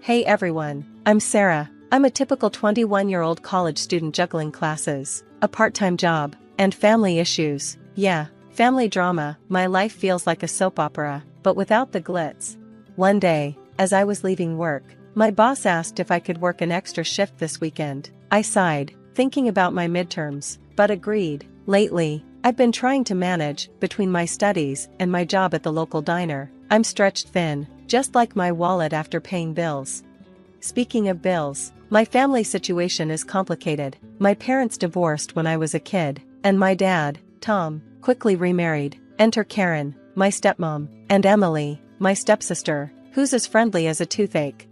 Hey everyone, I'm Sarah. I'm a typical 21-year-old college student juggling classes, a part-time job, and family issues. Yeah, family drama. My life feels like a soap opera, but without the glitz. One day, as I was leaving work, my boss asked if I could work an extra shift this weekend. I sighed, thinking about my midterms, but agreed. Lately, I've been trying to manage between my studies and my job at the local diner. I'm stretched thin, just like my wallet after paying bills. Speaking of bills, my family situation is complicated. My parents divorced when I was a kid, and my dad, Tom, quickly remarried. Enter Karen, my stepmom, and Emily, my stepsister, who's as friendly as a toothache.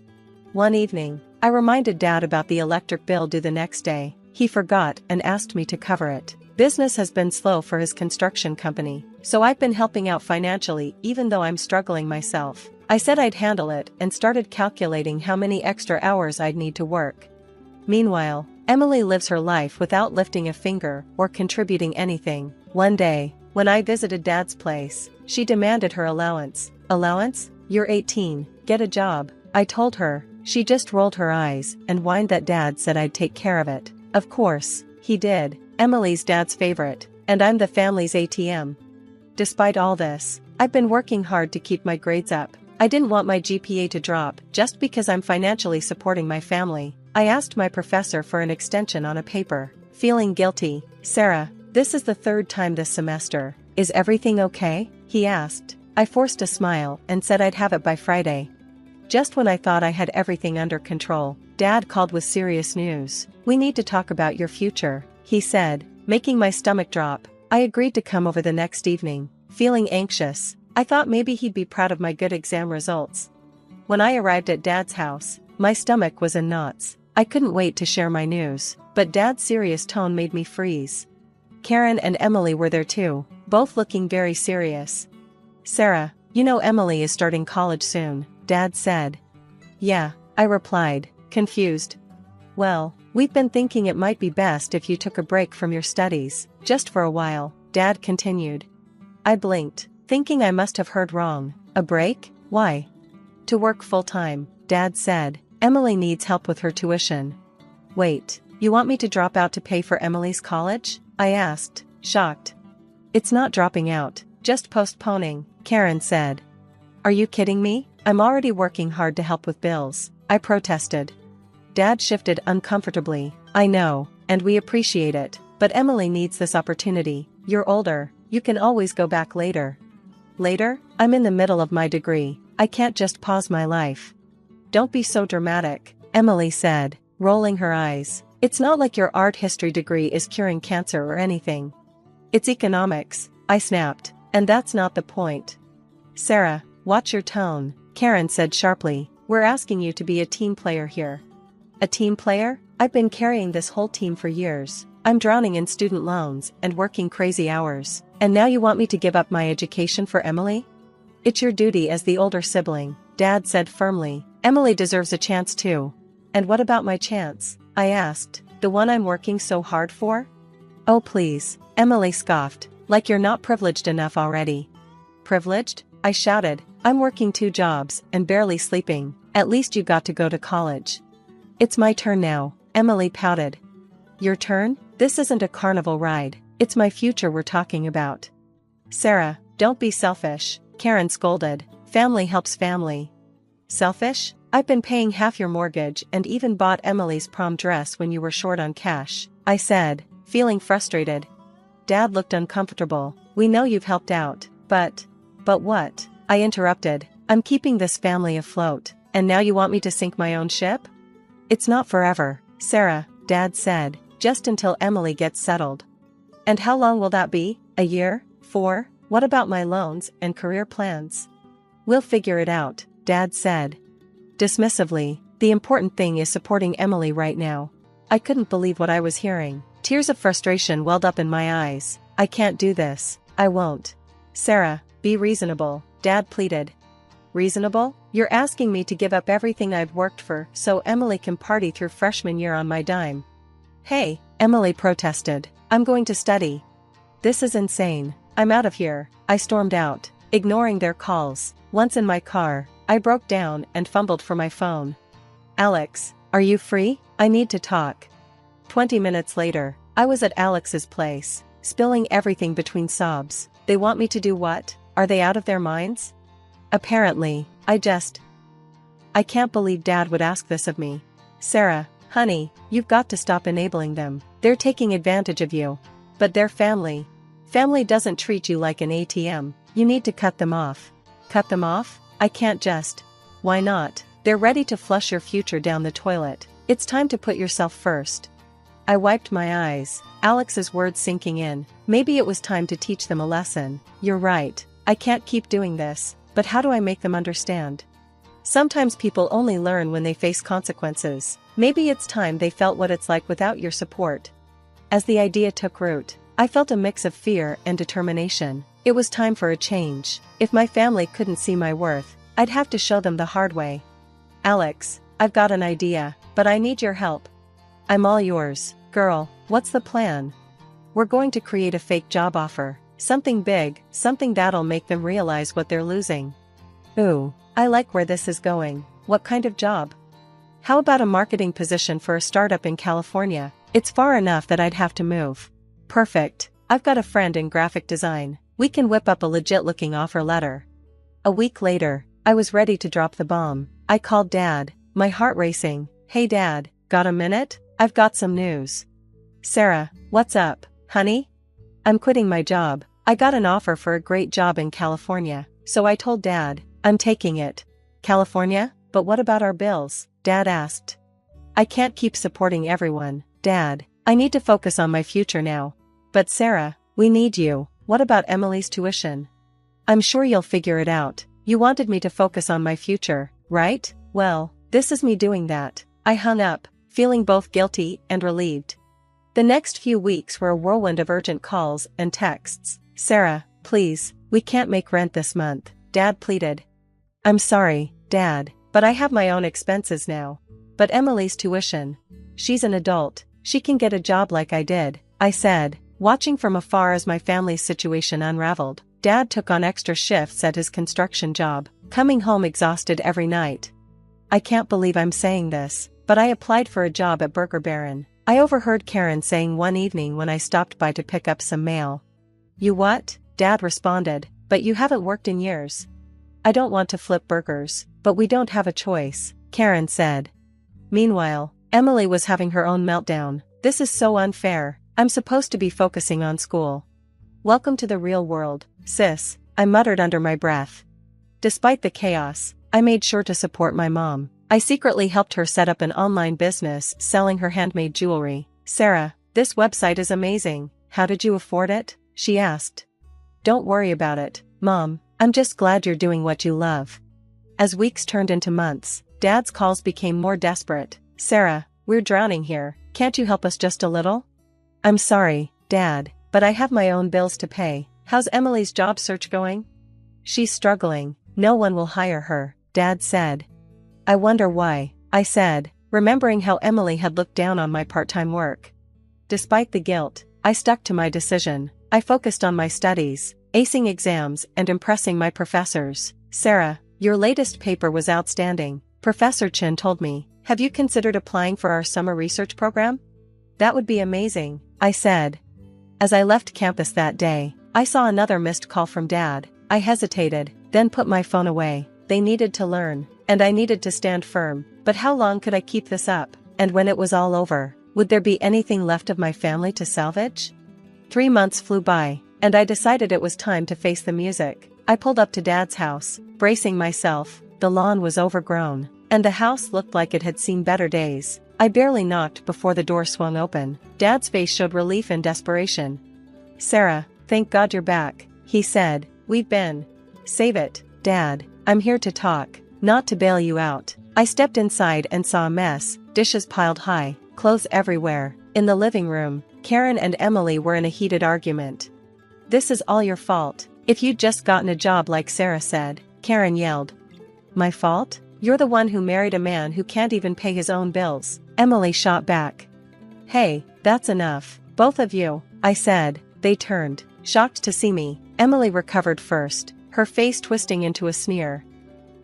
One evening, I reminded Dad about the electric bill due the next day. He forgot and asked me to cover it. Business has been slow for his construction company, so I've been helping out financially even though I'm struggling myself. I said I'd handle it and started calculating how many extra hours I'd need to work. Meanwhile, Emily lives her life without lifting a finger or contributing anything. One day, when I visited Dad's place, she demanded her allowance. Allowance? You're 18, get a job, I told her. She just rolled her eyes and whined that Dad said I'd take care of it. Of course, he did. Emily's Dad's favorite, and I'm the family's ATM. Despite all this, I've been working hard to keep my grades up. I didn't want my GPA to drop just because I'm financially supporting my family. I asked my professor for an extension on a paper, feeling guilty. Sarah, this is the third time this semester. Is everything okay? He asked. I forced a smile and said I'd have it by Friday. Just when I thought I had everything under control, Dad called with serious news. We need to talk about your future, he said, making my stomach drop. I agreed to come over the next evening, feeling anxious. I thought maybe he'd be proud of my good exam results. When I arrived at Dad's house, my stomach was in knots. I couldn't wait to share my news, but Dad's serious tone made me freeze. Karen and Emily were there too, both looking very serious. Sarah, you know Emily is starting college soon, Dad said. Yeah, I replied, confused. Well, we've been thinking it might be best if you took a break from your studies, just for a while, Dad continued. I blinked, thinking I must have heard wrong. A break? Why? To work full-time, Dad said. Emily needs help with her tuition. Wait, you want me to drop out to pay for Emily's college? I asked, shocked. It's not dropping out, just postponing, Karen said. Are you kidding me? I'm already working hard to help with bills, I protested. Dad shifted uncomfortably. I know, and we appreciate it, but Emily needs this opportunity. You're older, you can always go back later. Later? I'm in the middle of my degree, I can't just pause my life. Don't be so dramatic, Emily said, rolling her eyes. It's not like your art history degree is curing cancer or anything. It's economics, I snapped, and that's not the point. Sarah, watch your tone, Karen said sharply. We're asking you to be a team player here. A team player? I've been carrying this whole team for years. I'm drowning in student loans and working crazy hours. And now you want me to give up my education for Emily? It's your duty as the older sibling, Dad said firmly. Emily deserves a chance too. And what about my chance? I asked. The one I'm working so hard for? Oh please, Emily scoffed, like you're not privileged enough already. Privileged? I shouted. I'm working 2 jobs and barely sleeping. At least you got to go to college. It's my turn now, Emily pouted. Your turn? This isn't a carnival ride. It's my future we're talking about. Sarah, don't be selfish, Karen scolded. Family helps family. Selfish? I've been paying half your mortgage and even bought Emily's prom dress when you were short on cash, I said, feeling frustrated. Dad looked uncomfortable. We know you've helped out, but what? I interrupted. I'm keeping this family afloat, and now you want me to sink my own ship? It's not forever, Sarah, Dad said, just until Emily gets settled. And how long will that be? A year? 4? What about my loans and career plans? We'll figure it out, Dad said. Dismissively, the important thing is supporting Emily right now. I couldn't believe what I was hearing. Tears of frustration welled up in my eyes. I can't do this. I won't. Sarah, be reasonable, Dad pleaded. Reasonable? You're asking me to give up everything I've worked for so Emily can party through freshman year on my dime. Hey, Emily protested. I'm going to study. This is insane. I'm out of here, I stormed out, ignoring their calls. Once in my car, I broke down and fumbled for my phone. Alex, are you free? I need to talk. 20 minutes later, I was at Alex's place, spilling everything between sobs. They want me to do what? Are they out of their minds? Apparently, I can't believe Dad would ask this of me. Sarah, honey, you've got to stop enabling them. They're taking advantage of you. But they're family. Family doesn't treat you like an ATM. You need to cut them off. Cut them off? I can't just. Why not? They're ready to flush your future down the toilet. It's time to put yourself first. I wiped my eyes, Alex's words sinking in. Maybe it was time to teach them a lesson. You're right. I can't keep doing this, but how do I make them understand? Sometimes people only learn when they face consequences. Maybe it's time they felt what it's like without your support. As the idea took root, I felt a mix of fear and determination. It was time for a change. If my family couldn't see my worth, I'd have to show them the hard way. Alex, I've got an idea, but I need your help. I'm all yours, girl. What's the plan? We're going to create a fake job offer. Something big, something that'll make them realize what they're losing. Ooh, I like where this is going. What kind of job? How about a marketing position for a startup in California? It's far enough that I'd have to move. Perfect. I've got a friend in graphic design. We can whip up a legit-looking offer letter. A week later, I was ready to drop the bomb. I called Dad, my heart racing. Hey Dad, got a minute? I've got some news. Sarah, what's up, honey? I'm quitting my job. I got an offer for a great job in California, so I told Dad, I'm taking it. California? But what about our bills? Dad asked. I can't keep supporting everyone, Dad. I need to focus on my future now. But Sarah, we need you. What about Emily's tuition? I'm sure you'll figure it out. You wanted me to focus on my future, right? Well, this is me doing that. I hung up, feeling both guilty and relieved. The next few weeks were a whirlwind of urgent calls and texts. Sarah, please, we can't make rent this month, Dad pleaded. I'm sorry, Dad, but I have my own expenses now. But Emily's tuition. She's an adult. She can get a job like I did, I said, watching from afar as my family's situation unraveled. Dad took on extra shifts at his construction job, coming home exhausted every night. I can't believe I'm saying this, but I applied for a job at Burger Baron. I overheard Karen saying one evening when I stopped by to pick up some mail. You what? Dad responded, but you haven't worked in years. I don't want to flip burgers, but we don't have a choice, Karen said. Meanwhile, Emily was having her own meltdown. This is so unfair. I'm supposed to be focusing on school. Welcome to the real world, sis, I muttered under my breath. Despite the chaos, I made sure to support my mom. I secretly helped her set up an online business selling her handmade jewelry. Sarah, this website is amazing. How did you afford it? She asked. Don't worry about it, Mom. I'm just glad you're doing what you love. As weeks turned into months, Dad's calls became more desperate. Sarah, we're drowning here. Can't you help us just a little? I'm sorry, Dad, but I have my own bills to pay. How's Emily's job search going? She's struggling. No one will hire her, Dad said. I wonder why, I said, remembering how Emily had looked down on my part-time work. Despite the guilt, I stuck to my decision. I focused on my studies, acing exams and impressing my professors. Sarah, your latest paper was outstanding, Professor Chin told me. Have you considered applying for our summer research program? That would be amazing, I said. As I left campus that day, I saw another missed call from Dad. I hesitated, then put my phone away. They needed to learn, and I needed to stand firm. But how long could I keep this up? And when it was all over, would there be anything left of my family to salvage? 3 months flew by, and I decided it was time to face the music. I pulled up to Dad's house, bracing myself. The lawn was overgrown, and the house looked like it had seen better days. I barely knocked before the door swung open. Dad's face showed relief and desperation. Sarah, thank God you're back, he said. We've been. Save it, Dad. I'm here to talk, not to bail you out. I stepped inside and saw a mess, dishes piled high, clothes everywhere. In the living room, Karen and Emily were in a heated argument. This is all your fault. If you'd just gotten a job like Sarah said, Karen yelled. My fault? You're the one who married a man who can't even pay his own bills, Emily shot back. Hey, that's enough, both of you, I said. They turned, shocked to see me. Emily recovered first, her face twisting into a sneer.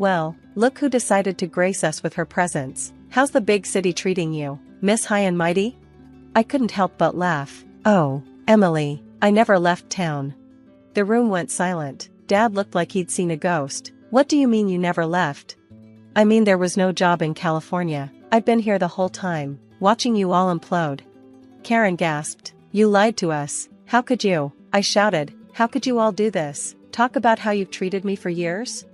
Well, look who decided to grace us with her presence. How's the big city treating you, Miss High and Mighty? I couldn't help but laugh. Oh, Emily, I never left town. The room went silent. Dad looked like he'd seen a ghost. What do you mean you never left? I mean there was no job in California. I've been here the whole time, watching you all implode. Karen gasped. You lied to us. How could you? I shouted. How could you all do this? Talk about how you've treated me for years?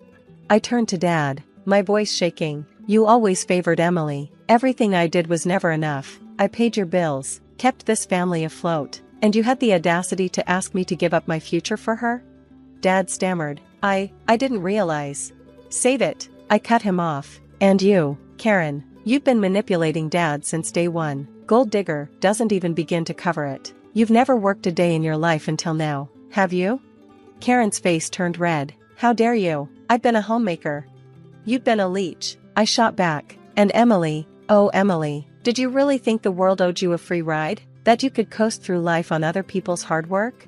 I turned to Dad, my voice shaking. You always favored Emily. Everything I did was never enough. I paid your bills, kept this family afloat, and you had the audacity to ask me to give up my future for her? Dad stammered. I didn't realize. Save it. I cut him off. And you, Karen, you've been manipulating Dad since day one. Gold digger doesn't even begin to cover it. You've never worked a day in your life until now, have you? Karen's face turned red. How dare you? I've been a homemaker. You've been a leech. I shot back. And Emily, oh Emily, did you really think the world owed you a free ride? That you could coast through life on other people's hard work?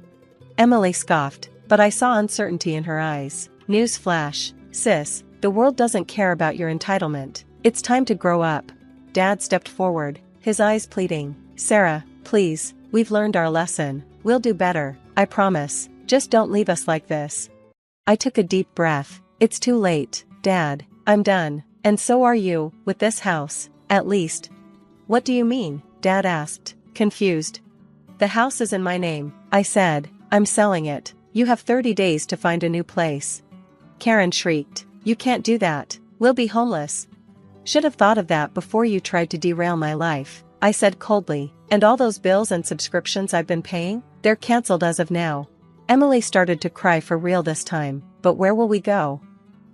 Emily scoffed, but I saw uncertainty in her eyes. Newsflash, sis, the world doesn't care about your entitlement. It's time to grow up. Dad stepped forward, his eyes pleading. Sarah, please, we've learned our lesson. We'll do better, I promise. Just don't leave us like this. I took a deep breath. It's too late, Dad. I'm done. And so are you, with this house, at least. What do you mean? Dad asked, confused. The house is in my name, I said. I'm selling it. You have 30 days to find a new place. Karen shrieked. You can't do that. We'll be homeless. Should have thought of that before you tried to derail my life, I said coldly. And all those bills and subscriptions I've been paying? They're cancelled as of now. Emily started to cry for real this time. But where will we go?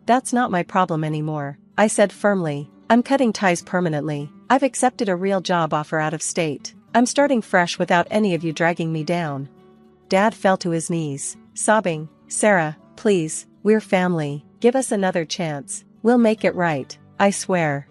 That's not my problem anymore, I said firmly. I'm cutting ties permanently. I've accepted a real job offer out of state. I'm starting fresh without any of you dragging me down. Dad fell to his knees, sobbing. Sarah, please, we're family. Give us another chance. We'll make it right, I swear.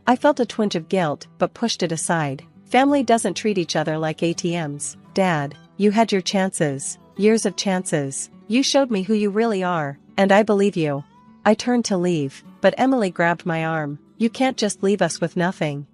I felt a twinge of guilt, but pushed it aside. Family doesn't treat each other like ATMs. Dad, you had your chances. Years of chances. You showed me who you really are, and I believe you. I turned to leave, but Emily grabbed my arm. You can't just leave us with nothing.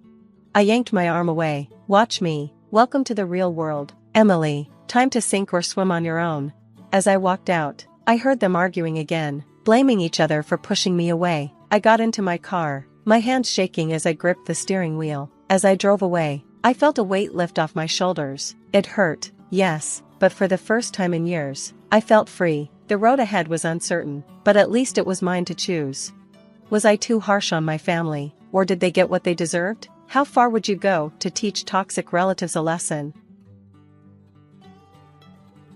I yanked my arm away. Watch me. Welcome to the real world, Emily. Time to sink or swim on your own. As I walked out, I heard them arguing again, blaming each other for pushing me away. I got into my car, my hands shaking as I gripped the steering wheel. As I drove away, I felt a weight lift off my shoulders. It hurt, yes, but for the first time in years, I felt free. The road ahead was uncertain, but at least it was mine to choose. Was I too harsh on my family, or did they get what they deserved? How far would you go to teach toxic relatives a lesson?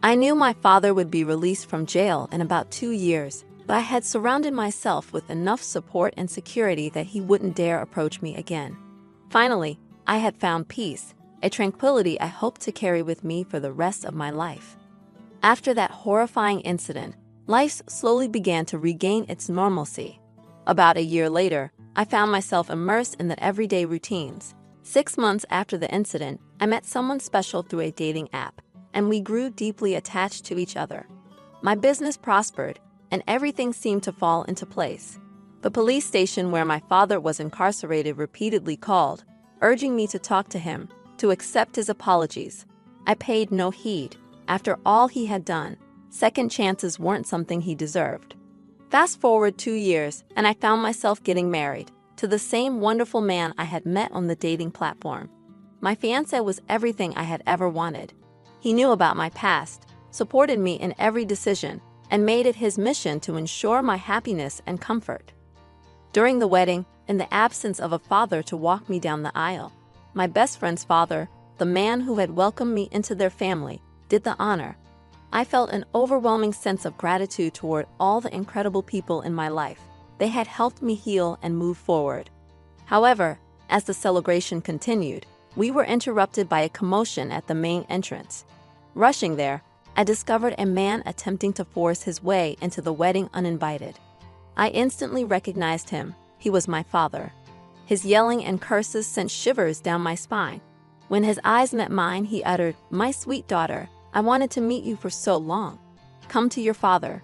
I knew my father would be released from jail in about 2 years, but I had surrounded myself with enough support and security that he wouldn't dare approach me again. Finally, I had found peace, a tranquility I hoped to carry with me for the rest of my life. After that horrifying incident, life slowly began to regain its normalcy. About a year later, I found myself immersed in the everyday routines. 6 months after the incident, I met someone special through a dating app, and we grew deeply attached to each other. My business prospered, and everything seemed to fall into place. The police station where my father was incarcerated repeatedly called, urging me to talk to him, to accept his apologies. I paid no heed. After all he had done, second chances weren't something he deserved. Fast forward 2 years, and I found myself getting married to the same wonderful man I had met on the dating platform. My fiancé was everything I had ever wanted. He knew about my past, supported me in every decision, and made it his mission to ensure my happiness and comfort. During the wedding, in the absence of a father to walk me down the aisle, my best friend's father, the man who had welcomed me into their family, did the honor. I felt an overwhelming sense of gratitude toward all the incredible people in my life. They had helped me heal and move forward. However, as the celebration continued, we were interrupted by a commotion at the main entrance. Rushing there, I discovered a man attempting to force his way into the wedding uninvited. I instantly recognized him. He was my father. His yelling and curses sent shivers down my spine. When his eyes met mine, he uttered, "My sweet daughter, I wanted to meet you for so long. Come to your father."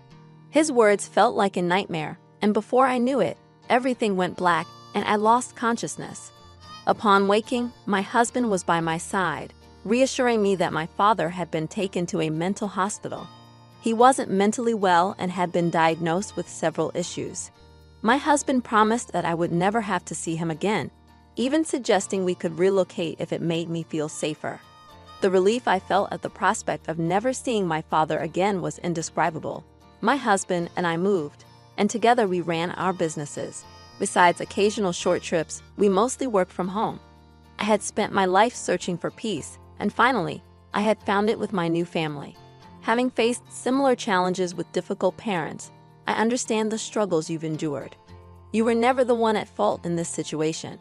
His words felt like a nightmare, and before I knew it, everything went black and I lost consciousness. Upon waking, my husband was by my side, reassuring me that my father had been taken to a mental hospital. He wasn't mentally well and had been diagnosed with several issues. My husband promised that I would never have to see him again, even suggesting we could relocate if it made me feel safer. The relief I felt at the prospect of never seeing my father again was indescribable. My husband and I moved, and together we ran our businesses. Besides occasional short trips, we mostly worked from home. I had spent my life searching for peace, and finally, I had found it with my new family. Having faced similar challenges with difficult parents, I understand the struggles you've endured. You were never the one at fault in this situation.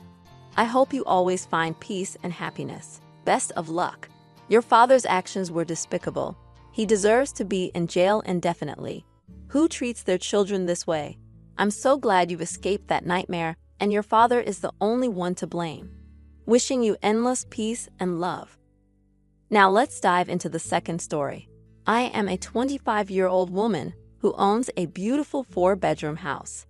I hope you always find peace and happiness. Best of luck. Your father's actions were despicable. He deserves to be in jail indefinitely. Who treats their children this way? I'm so glad you've escaped that nightmare, and your father is the only one to blame. Wishing you endless peace and love. Now let's dive into the second story. I am a 25-year-old woman who owns a beautiful 4-bedroom house.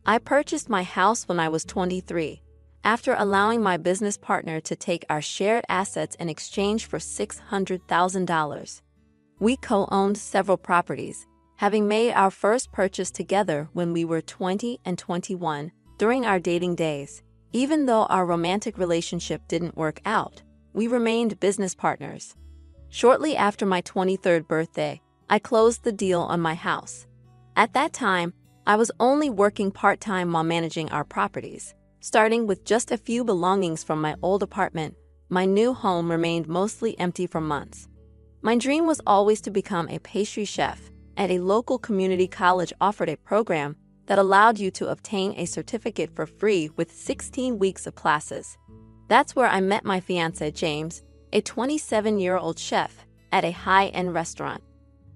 I purchased my house when I was 23, after allowing my business partner to take our shared assets in exchange for $600,000. We co-owned several properties, having made our first purchase together when we were 20 and 21 during our dating days. Even though our romantic relationship didn't work out, we remained business partners. Shortly after my 23rd birthday, I closed the deal on my house. At that time, I was only working part-time while managing our properties. Starting with just a few belongings from my old apartment, my new home remained mostly empty for months. My dream was always to become a pastry chef, and a local community college offered a program that allowed you to obtain a certificate for free with 16 weeks of classes. That's where I met my fiancé, James, a 27-year-old chef at a high-end restaurant.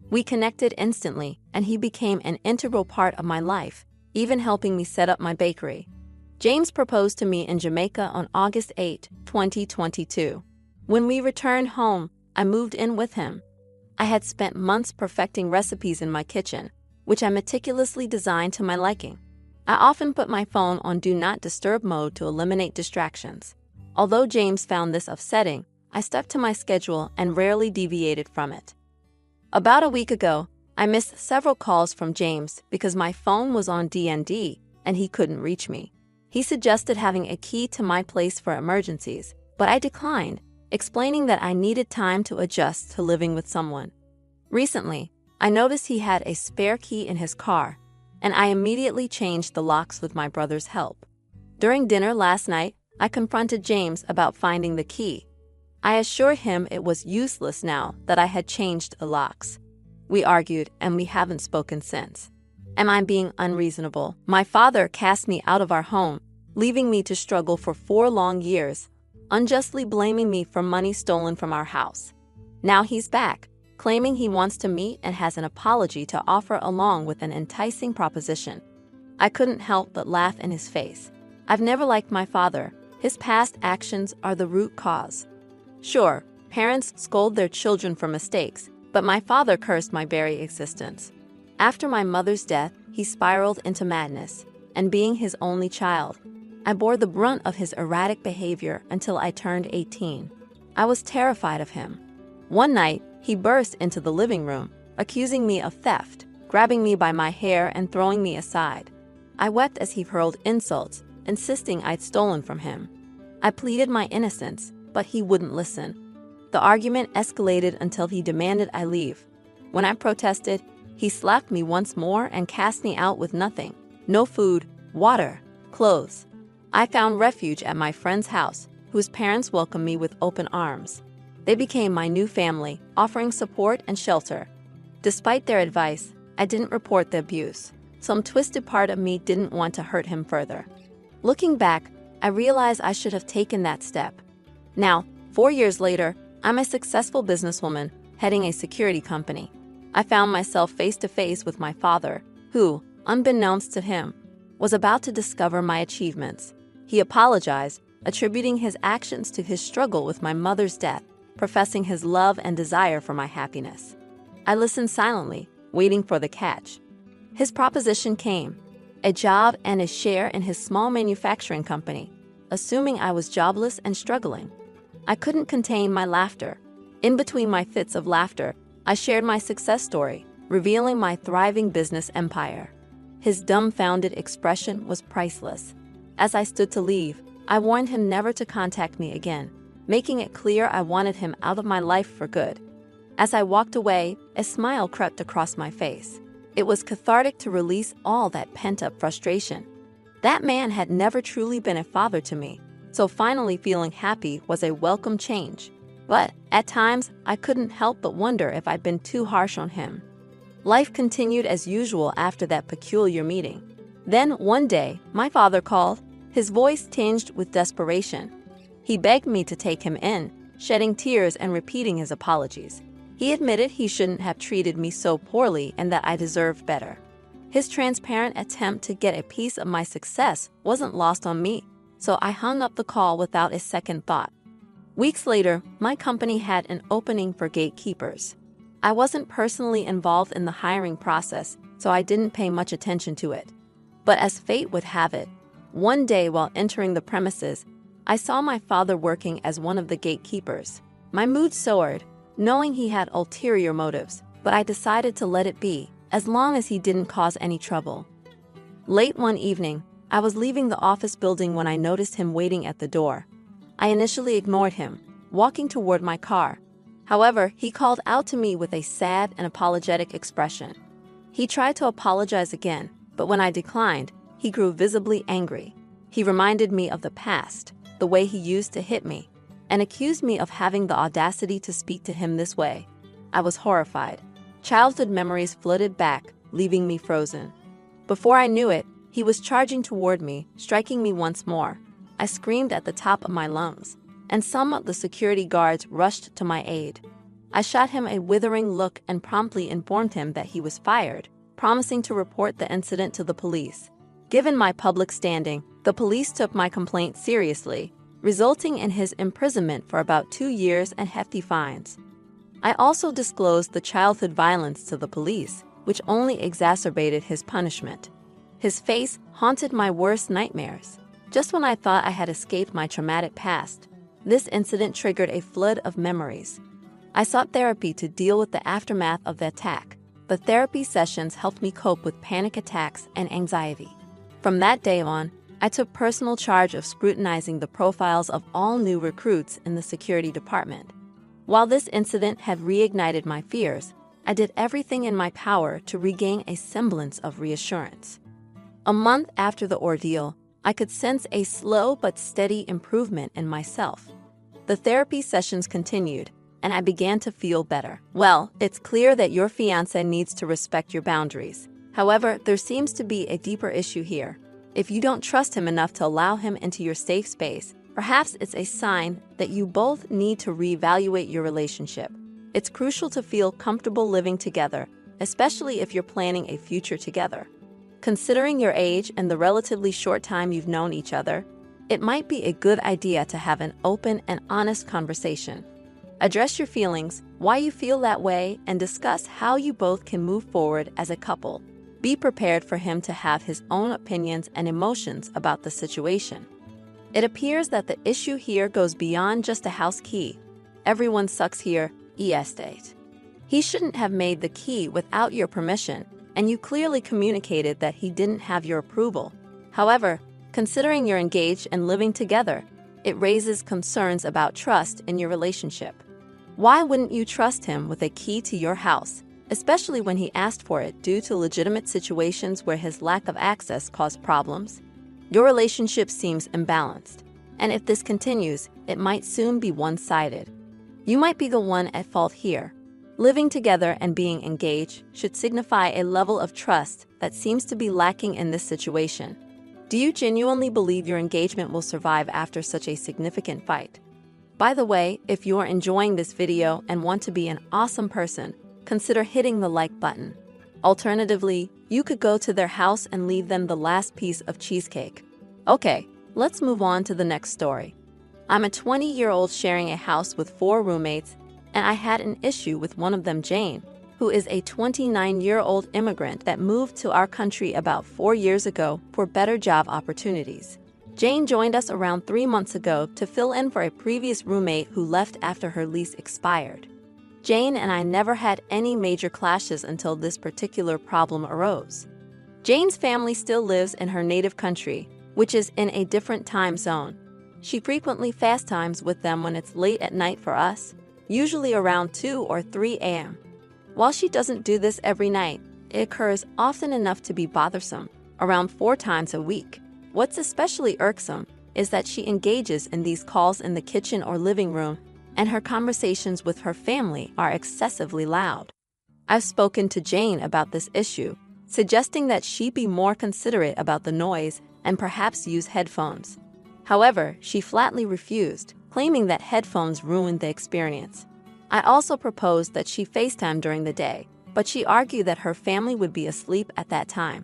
We connected instantly, and he became an integral part of my life, even helping me set up my bakery. James proposed to me in Jamaica on August 8, 2022. When we returned home, I moved in with him. I had spent months perfecting recipes in my kitchen, which I meticulously designed to my liking. I often put my phone on Do Not Disturb mode to eliminate distractions. Although James found this upsetting, I stuck to my schedule and rarely deviated from it. About a week ago, I missed several calls from James because my phone was on DND and he couldn't reach me. He suggested having a key to my place for emergencies, but I declined, explaining that I needed time to adjust to living with someone. Recently, I noticed he had a spare key in his car, and I immediately changed the locks with my brother's help. During dinner last night, I confronted James about finding the key. I assured him it was useless now that I had changed the locks. We argued, and we haven't spoken since. Am I being unreasonable? My father cast me out of our home, leaving me to struggle for 4 long years, unjustly blaming me for money stolen from our house. Now he's back, claiming he wants to meet and has an apology to offer along with an enticing proposition. I couldn't help but laugh in his face. I've never liked my father. His past actions are the root cause. Sure, parents scold their children for mistakes, but my father cursed my very existence. After my mother's death, he spiraled into madness, and being his only child, I bore the brunt of his erratic behavior until I turned 18. I was terrified of him. One night, he burst into the living room, accusing me of theft, grabbing me by my hair and throwing me aside. I wept as he hurled insults, insisting I'd stolen from him. I pleaded my innocence, but he wouldn't listen. The argument escalated until he demanded I leave. When I protested, he slapped me once more and cast me out with nothing. No food, water, clothes. I found refuge at my friend's house, whose parents welcomed me with open arms. They became my new family, offering support and shelter. Despite their advice, I didn't report the abuse. Some twisted part of me didn't want to hurt him further. Looking back, I realized I should have taken that step. Now, 4 years later, I'm a successful businesswoman heading a security company. I found myself face to face with my father, who, unbeknownst to him, was about to discover my achievements. He apologized, attributing his actions to his struggle with my mother's death, professing his love and desire for my happiness. I listened silently, waiting for the catch. His proposition came: a job, and a share in his small manufacturing company, assuming I was jobless and struggling. I couldn't contain my laughter. In between my fits of laughter, I shared my success story, revealing my thriving business empire. His dumbfounded expression was priceless. As I stood to leave, I warned him never to contact me again, making it clear I wanted him out of my life for good. As I walked away, a smile crept across my face. It was cathartic to release all that pent-up frustration. That man had never truly been a father to me, so finally feeling happy was a welcome change. But at times, I couldn't help but wonder if I'd been too harsh on him. Life continued as usual after that peculiar meeting. Then one day, my father called, his voice tinged with desperation. He begged me to take him in, shedding tears and repeating his apologies. He admitted he shouldn't have treated me so poorly and that I deserved better. His transparent attempt to get a piece of my success wasn't lost on me, so I hung up the call without a second thought. Weeks later, my company had an opening for gatekeepers. I wasn't personally involved in the hiring process, so I didn't pay much attention to it. But as fate would have it, one day while entering the premises, I saw my father working as one of the gatekeepers. My mood soared, knowing he had ulterior motives, but I decided to let it be, as long as he didn't cause any trouble. Late one evening, I was leaving the office building when I noticed him waiting at the door. I initially ignored him, walking toward my car. However, he called out to me with a sad and apologetic expression. He tried to apologize again, but when I declined, he grew visibly angry. He reminded me of the past, the way he used to hit me, and accused me of having the audacity to speak to him this way. I was horrified. Childhood memories flooded back, leaving me frozen. Before I knew it, he was charging toward me, striking me once more. I screamed at the top of my lungs, and some of the security guards rushed to my aid. I shot him a withering look and promptly informed him that he was fired, promising to report the incident to the police. Given my public standing, the police took my complaint seriously, resulting in his imprisonment for about 2 years and hefty fines. I also disclosed the childhood violence to the police, which only exacerbated his punishment. His face haunted my worst nightmares. Just when I thought I had escaped my traumatic past, this incident triggered a flood of memories. I sought therapy to deal with the aftermath of the attack. The therapy sessions helped me cope with panic attacks and anxiety. From that day on, I took personal charge of scrutinizing the profiles of all new recruits in the security department. While this incident had reignited my fears, I did everything in my power to regain a semblance of reassurance. A month after the ordeal, I could sense a slow but steady improvement in myself. The therapy sessions continued, and I began to feel better. Well, it's clear that your fiancé needs to respect your boundaries. However, there seems to be a deeper issue here. If you don't trust him enough to allow him into your safe space, perhaps it's a sign that you both need to reevaluate your relationship. It's crucial to feel comfortable living together, especially if you're planning a future together. Considering your age and the relatively short time you've known each other, it might be a good idea to have an open and honest conversation. Address your feelings, why you feel that way, and discuss how you both can move forward as a couple. Be prepared for him to have his own opinions and emotions about the situation. It appears that the issue here goes beyond just a house key. Everyone sucks here, estate. He shouldn't have made the key without your permission, and you clearly communicated that he didn't have your approval. However, considering you're engaged and living together, it raises concerns about trust in your relationship. Why wouldn't you trust him with a key to your house, especially when he asked for it due to legitimate situations where his lack of access caused problems? Your relationship seems imbalanced, and if this continues, it might soon be one-sided. You might be the one at fault here. Living together and being engaged should signify a level of trust that seems to be lacking in this situation. Do you genuinely believe your engagement will survive after such a significant fight? By the way, if you're enjoying this video and want to be an awesome person, consider hitting the like button. Alternatively, you could go to their house and leave them the last piece of cheesecake. Okay, let's move on to the next story. I'm a 20-year-old sharing a house with 4 roommates, and I had an issue with one of them, Jane. who is a 29-year-old immigrant that moved to our country about 4 years ago for better job opportunities. Jane joined us around 3 months ago to fill in for a previous roommate who left after her lease expired. Jane and I never had any major clashes until this particular problem arose. Jane's family still lives in her native country, which is in a different time zone. She frequently FaceTimes with them when it's late at night for us, usually around 2 or 3 a.m. While she doesn't do this every night, it occurs often enough to be bothersome, around 4 times a week. What's especially irksome is that she engages in these calls in the kitchen or living room, and her conversations with her family are excessively loud. I've spoken to Jane about this issue, suggesting that she be more considerate about the noise and perhaps use headphones. However, she flatly refused, claiming that headphones ruined the experience. I also proposed that she FaceTime during the day, but she argued that her family would be asleep at that time.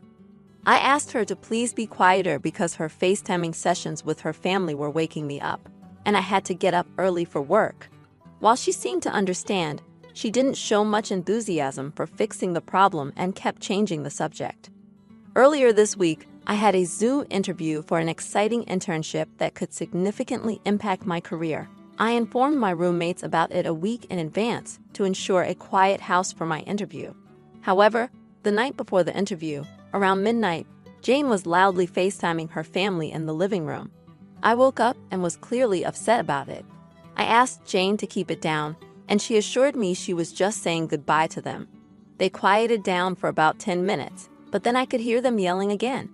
I asked her to please be quieter because her FaceTiming sessions with her family were waking me up, and I had to get up early for work. While she seemed to understand, she didn't show much enthusiasm for fixing the problem and kept changing the subject. Earlier this week, I had a Zoom interview for an exciting internship that could significantly impact my career. I informed my roommates about it a week in advance to ensure a quiet house for my interview. However, the night before the interview, around midnight, Jane was loudly FaceTiming her family in the living room. I woke up and was clearly upset about it. I asked Jane to keep it down, and she assured me she was just saying goodbye to them. They quieted down for about 10 minutes, but then I could hear them yelling again.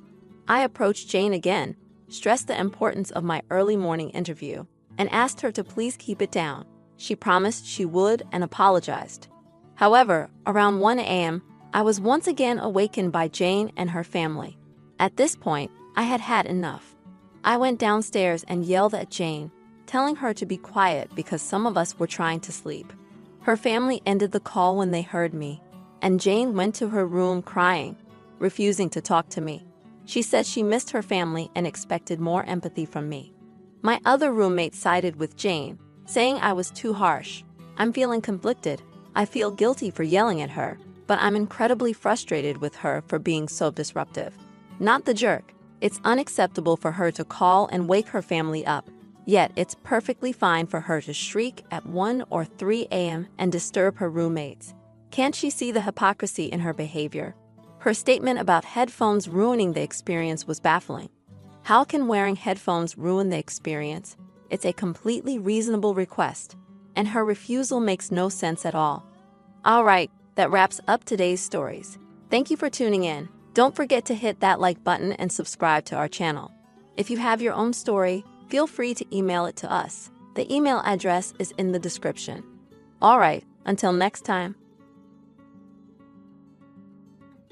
I approached Jane again, stressed the importance of my early morning interview, and asked her to please keep it down. She promised she would and apologized. However, around 1 a.m., I was once again awakened by Jane and her family. At this point, I had had enough. I went downstairs and yelled at Jane, telling her to be quiet because some of us were trying to sleep. Her family ended the call when they heard me, and Jane went to her room crying, refusing to talk to me. She said she missed her family and expected more empathy from me. My other roommate sided with Jane, saying I was too harsh. I'm feeling conflicted. I feel guilty for yelling at her, but I'm incredibly frustrated with her for being so disruptive. Not the jerk. It's unacceptable for her to call and wake her family up, yet it's perfectly fine for her to shriek at 1 or 3 a.m. and disturb her roommates. Can't she see the hypocrisy in her behavior? Her statement about headphones ruining the experience was baffling. How can wearing headphones ruin the experience? It's a completely reasonable request, and her refusal makes no sense at all. All right, that wraps up today's stories. Thank you for tuning in. Don't forget to hit that like button and subscribe to our channel. If you have your own story, feel free to email it to us. The email address is in the description. All right, until next time.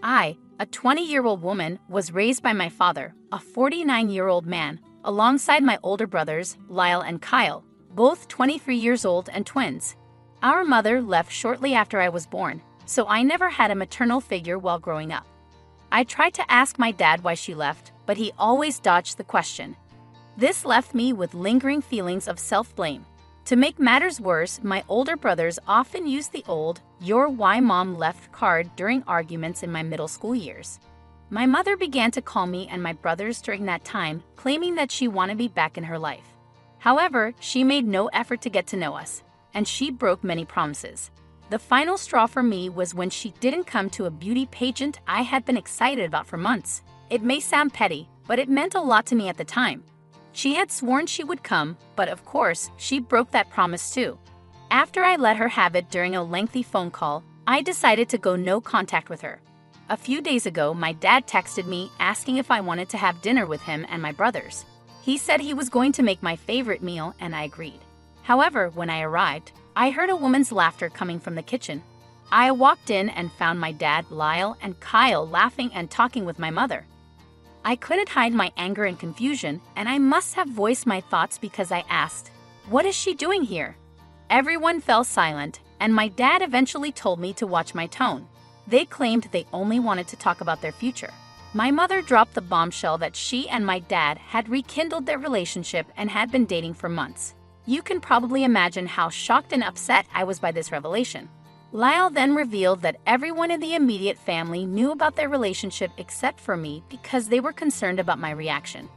I, a 20-year-old woman, was raised by my father, a 49-year-old man, alongside my older brothers, Lyle and Kyle, both 23 years old and twins. Our mother left shortly after I was born, so I never had a maternal figure while growing up. I tried to ask my dad why she left, but he always dodged the question. This left me with lingering feelings of self-blame. To make matters worse, my older brothers often used the old "You're why mom left" card during arguments in my middle school years. My mother began to call me and my brothers during that time, claiming that she wanted me back in her life. However, she made no effort to get to know us, and she broke many promises. The final straw for me was when she didn't come to a beauty pageant I had been excited about for months. It may sound petty, but it meant a lot to me at the time. She had sworn she would come, but of course, she broke that promise too. After I let her have it during a lengthy phone call, I decided to go no contact with her. A few days ago, my dad texted me asking if I wanted to have dinner with him and my brothers. He said he was going to make my favorite meal, and I agreed. However, when I arrived, I heard a woman's laughter coming from the kitchen. I walked in and found my dad, Lyle, and Kyle laughing and talking with my mother. I couldn't hide my anger and confusion, and I must have voiced my thoughts because I asked, "What is she doing here?" Everyone fell silent, and my dad eventually told me to watch my tone. They claimed they only wanted to talk about their future. My mother dropped the bombshell that she and my dad had rekindled their relationship and had been dating for months. You can probably imagine how shocked and upset I was by this revelation. Lyle then revealed that everyone in the immediate family knew about their relationship except for me because they were concerned about my reaction.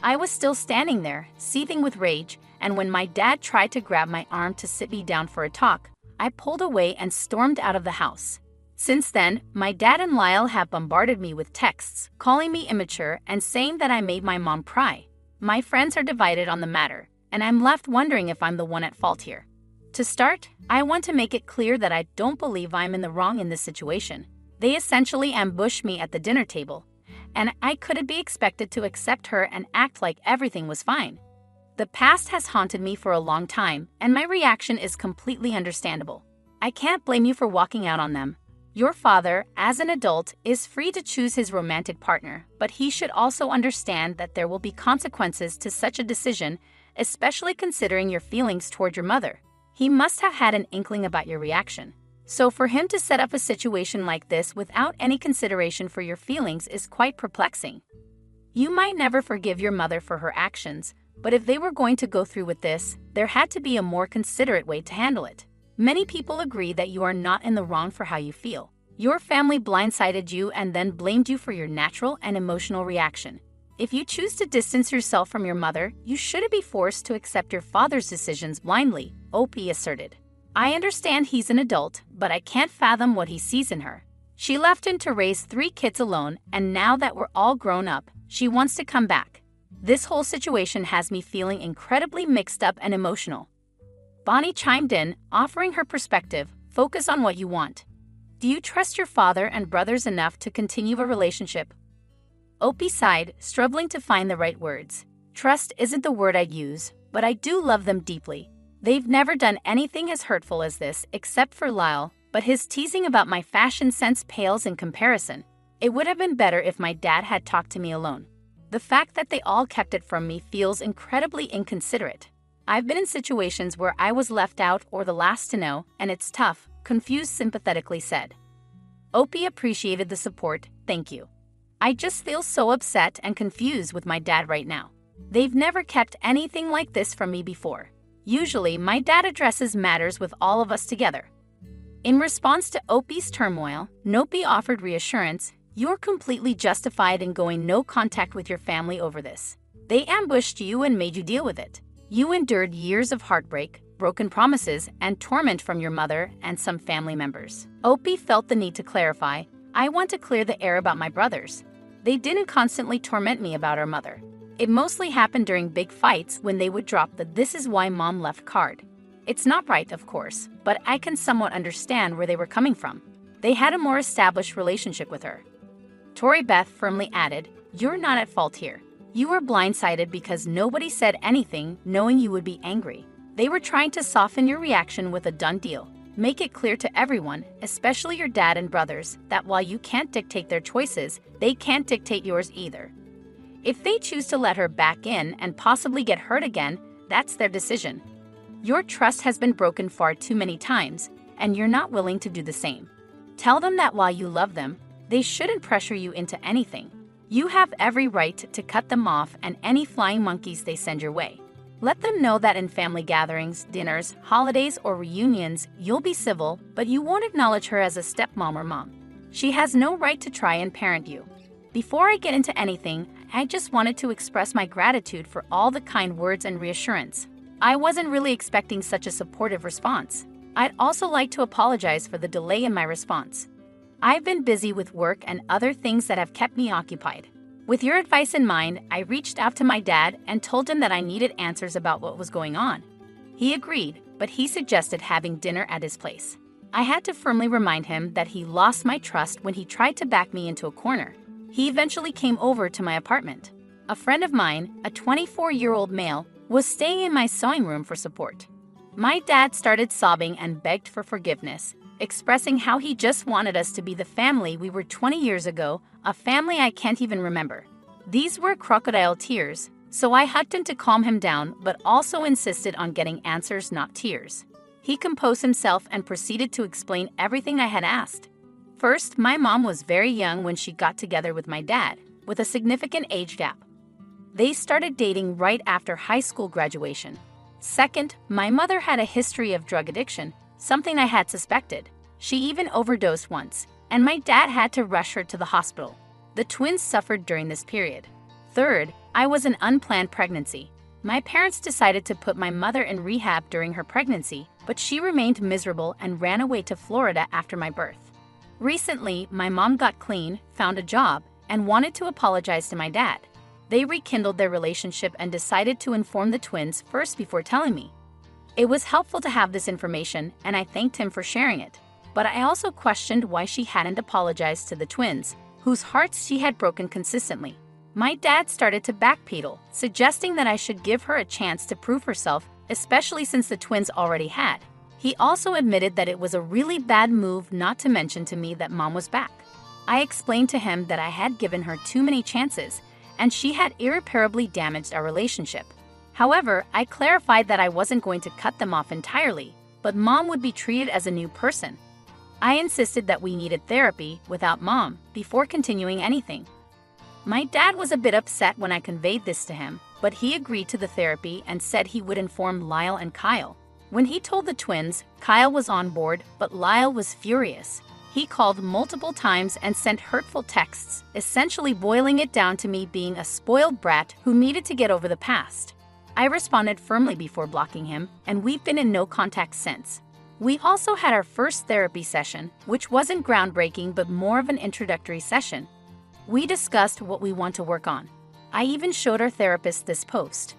I was still standing there, seething with rage, and when my dad tried to grab my arm to sit me down for a talk, I pulled away and stormed out of the house. Since then, my dad and Lyle have bombarded me with texts, calling me immature and saying that I made my mom cry. My friends are divided on the matter, and I'm left wondering if I'm the one at fault here. To start, I want to make it clear that I don't believe I'm in the wrong in this situation. They essentially ambushed me at the dinner table, and I couldn't be expected to accept her and act like everything was fine. The past has haunted me for a long time, and my reaction is completely understandable. I can't blame you for walking out on them. Your father, as an adult, is free to choose his romantic partner, but he should also understand that there will be consequences to such a decision, especially considering your feelings toward your mother. He must have had an inkling about your reaction. So for him to set up a situation like this without any consideration for your feelings is quite perplexing. You might never forgive your mother for her actions, but if they were going to go through with this, there had to be a more considerate way to handle it. Many people agree that you are not in the wrong for how you feel. Your family blindsided you and then blamed you for your natural and emotional reaction. If you choose to distance yourself from your mother, you shouldn't be forced to accept your father's decisions blindly, Opie asserted. I understand he's an adult, but I can't fathom what he sees in her. She left him to raise 3 kids alone, and now that we're all grown up, she wants to come back. This whole situation has me feeling incredibly mixed up and emotional. Bonnie chimed in, offering her perspective. Focus on what you want. Do you trust your father and brothers enough to continue a relationship? Opie sighed, struggling to find the right words. Trust isn't the word I'd use, but I do love them deeply. They've never done anything as hurtful as this, except for Lyle, but his teasing about my fashion sense pales in comparison. It would have been better if my dad had talked to me alone. The fact that they all kept it from me feels incredibly inconsiderate. I've been in situations where I was left out or the last to know, and it's tough, Confused sympathetically said. Opie appreciated the support, thank you. I just feel so upset and confused with my dad right now. They've never kept anything like this from me before. Usually, my dad addresses matters with all of us together. In response to Opie's turmoil, Nopi offered reassurance. You're completely justified in going no contact with your family over this. They ambushed you and made you deal with it. You endured years of heartbreak, broken promises, and torment from your mother and some family members. Opie felt the need to clarify. I want to clear the air about my brothers. They didn't constantly torment me about our mother. It mostly happened during big fights when they would drop the "this is why mom left" card. It's not right, of course, but I can somewhat understand where they were coming from. They had a more established relationship with her. Tori Beth firmly added, you're not at fault here. You were blindsided because nobody said anything knowing you would be angry. They were trying to soften your reaction with a done deal. Make it clear to everyone, especially your dad and brothers, that while you can't dictate their choices, they can't dictate yours either. If they choose to let her back in and possibly get hurt again, that's their decision. Your trust has been broken far too many times, and you're not willing to do the same. Tell them that while you love them, they shouldn't pressure you into anything. You have every right to cut them off and any flying monkeys they send your way. Let them know that in family gatherings, dinners, holidays, or reunions, you'll be civil, but you won't acknowledge her as a stepmom or mom. She has no right to try and parent you. Before I get into anything, I just wanted to express my gratitude for all the kind words and reassurance. I wasn't really expecting such a supportive response. I'd also like to apologize for the delay in my response. I've been busy with work and other things that have kept me occupied. With your advice in mind, I reached out to my dad and told him that I needed answers about what was going on. He agreed, but he suggested having dinner at his place. I had to firmly remind him that he lost my trust when he tried to back me into a corner. He eventually came over to my apartment. A friend of mine, a 24-year-old male, was staying in my sewing room for support. My dad started sobbing and begged for forgiveness, expressing how he just wanted us to be the family we were 20 years ago, a family I can't even remember. These were crocodile tears, so I hugged him to calm him down, but also insisted on getting answers, not tears. He composed himself and proceeded to explain everything I had asked. First, my mom was very young when she got together with my dad, with a significant age gap. They started dating right after high school graduation. Second, my mother had a history of drug addiction, something I had suspected. She even overdosed once, and my dad had to rush her to the hospital. The twins suffered during this period. Third, I was an unplanned pregnancy. My parents decided to put my mother in rehab during her pregnancy, but she remained miserable and ran away to Florida after my birth. Recently, my mom got clean, found a job, and wanted to apologize to my dad. They rekindled their relationship and decided to inform the twins first before telling me. It was helpful to have this information, and I thanked him for sharing it. But I also questioned why she hadn't apologized to the twins, whose hearts she had broken consistently. My dad started to backpedal, suggesting that I should give her a chance to prove herself, especially since the twins already had. He also admitted that it was a really bad move not to mention to me that mom was back. I explained to him that I had given her too many chances, and she had irreparably damaged our relationship. However, I clarified that I wasn't going to cut them off entirely, but mom would be treated as a new person. I insisted that we needed therapy without mom before continuing anything. My dad was a bit upset when I conveyed this to him, but he agreed to the therapy and said he would inform Lyle and Kyle. When he told the twins, Kyle was on board, but Lyle was furious. He called multiple times and sent hurtful texts, essentially boiling it down to me being a spoiled brat who needed to get over the past. I responded firmly before blocking him, and we've been in no contact since. We also had our first therapy session, which wasn't groundbreaking but more of an introductory session. We discussed what we want to work on. I even showed our therapist this post.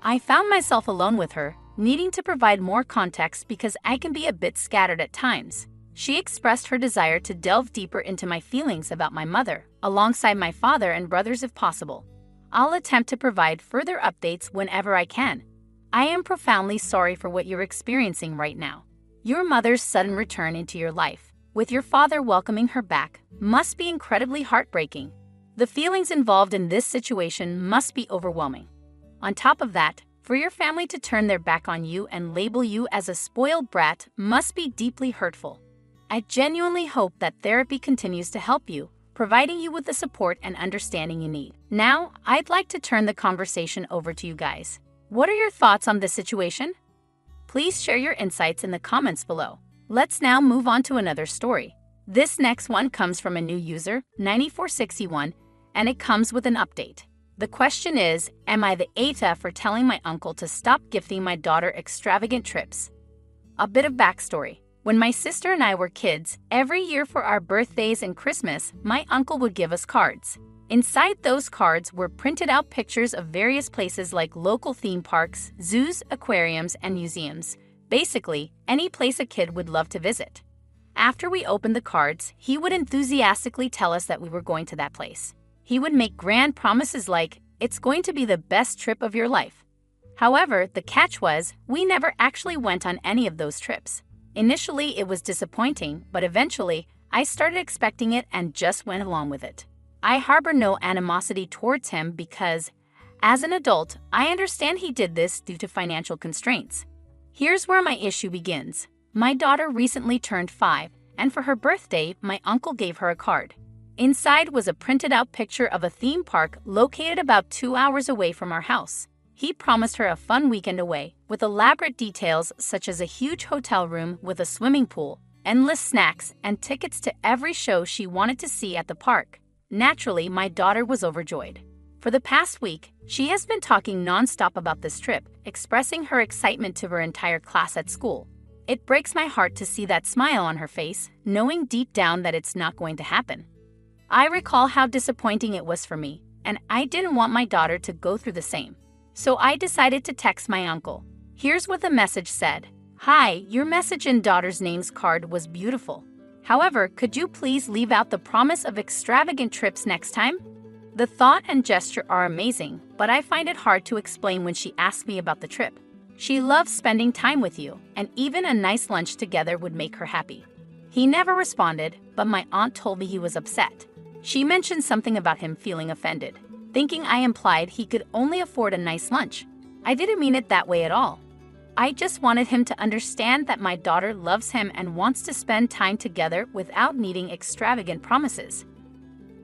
I found myself alone with her, needing to provide more context because I can be a bit scattered at times. She expressed her desire to delve deeper into my feelings about my mother, alongside my father and brothers if possible. I'll attempt to provide further updates whenever I can. I am profoundly sorry for what you're experiencing right now. Your mother's sudden return into your life, with your father welcoming her back, must be incredibly heartbreaking. The feelings involved in this situation must be overwhelming. On top of that, for your family to turn their back on you and label you as a spoiled brat must be deeply hurtful. I genuinely hope that therapy continues to help you, providing you with the support and understanding you need. Now, I'd like to turn the conversation over to you guys. What are your thoughts on this situation? Please share your insights in the comments below. Let's now move on to another story. This next one comes from a new user, 9461, and it comes with an update. The question is, am I the ATA for telling my uncle to stop gifting my daughter extravagant trips? A bit of backstory. When my sister and I were kids, every year for our birthdays and Christmas, my uncle would give us cards. Inside those cards were printed out pictures of various places like local theme parks, zoos, aquariums, and museums. Basically, any place a kid would love to visit. After we opened the cards, he would enthusiastically tell us that we were going to that place. He would make grand promises like, "It's going to be the best trip of your life." However, the catch was, we never actually went on any of those trips. Initially, it was disappointing, but eventually, I started expecting it and just went along with it. I harbor no animosity towards him because, as an adult, I understand he did this due to financial constraints. Here's where my issue begins. My daughter recently turned 5, and for her birthday, my uncle gave her a card. Inside was a printed-out picture of a theme park located about 2 hours away from our house. He promised her a fun weekend away, with elaborate details such as a huge hotel room with a swimming pool, endless snacks, and tickets to every show she wanted to see at the park. Naturally, my daughter was overjoyed. For the past week, she has been talking non-stop about this trip, expressing her excitement to her entire class at school. It breaks my heart to see that smile on her face, knowing deep down that it's not going to happen. I recall how disappointing it was for me, and I didn't want my daughter to go through the same. So I decided to text my uncle. Here's what the message said. "Hi, your message in daughter's names card was beautiful. However, could you please leave out the promise of extravagant trips next time?" The thought and gesture are amazing, but I find it hard to explain when she asked me about the trip. She loves spending time with you, and even a nice lunch together would make her happy. He never responded, but my aunt told me he was upset. She mentioned something about him feeling offended, thinking I implied he could only afford a nice lunch. I didn't mean it that way at all. I just wanted him to understand that my daughter loves him and wants to spend time together without needing extravagant promises.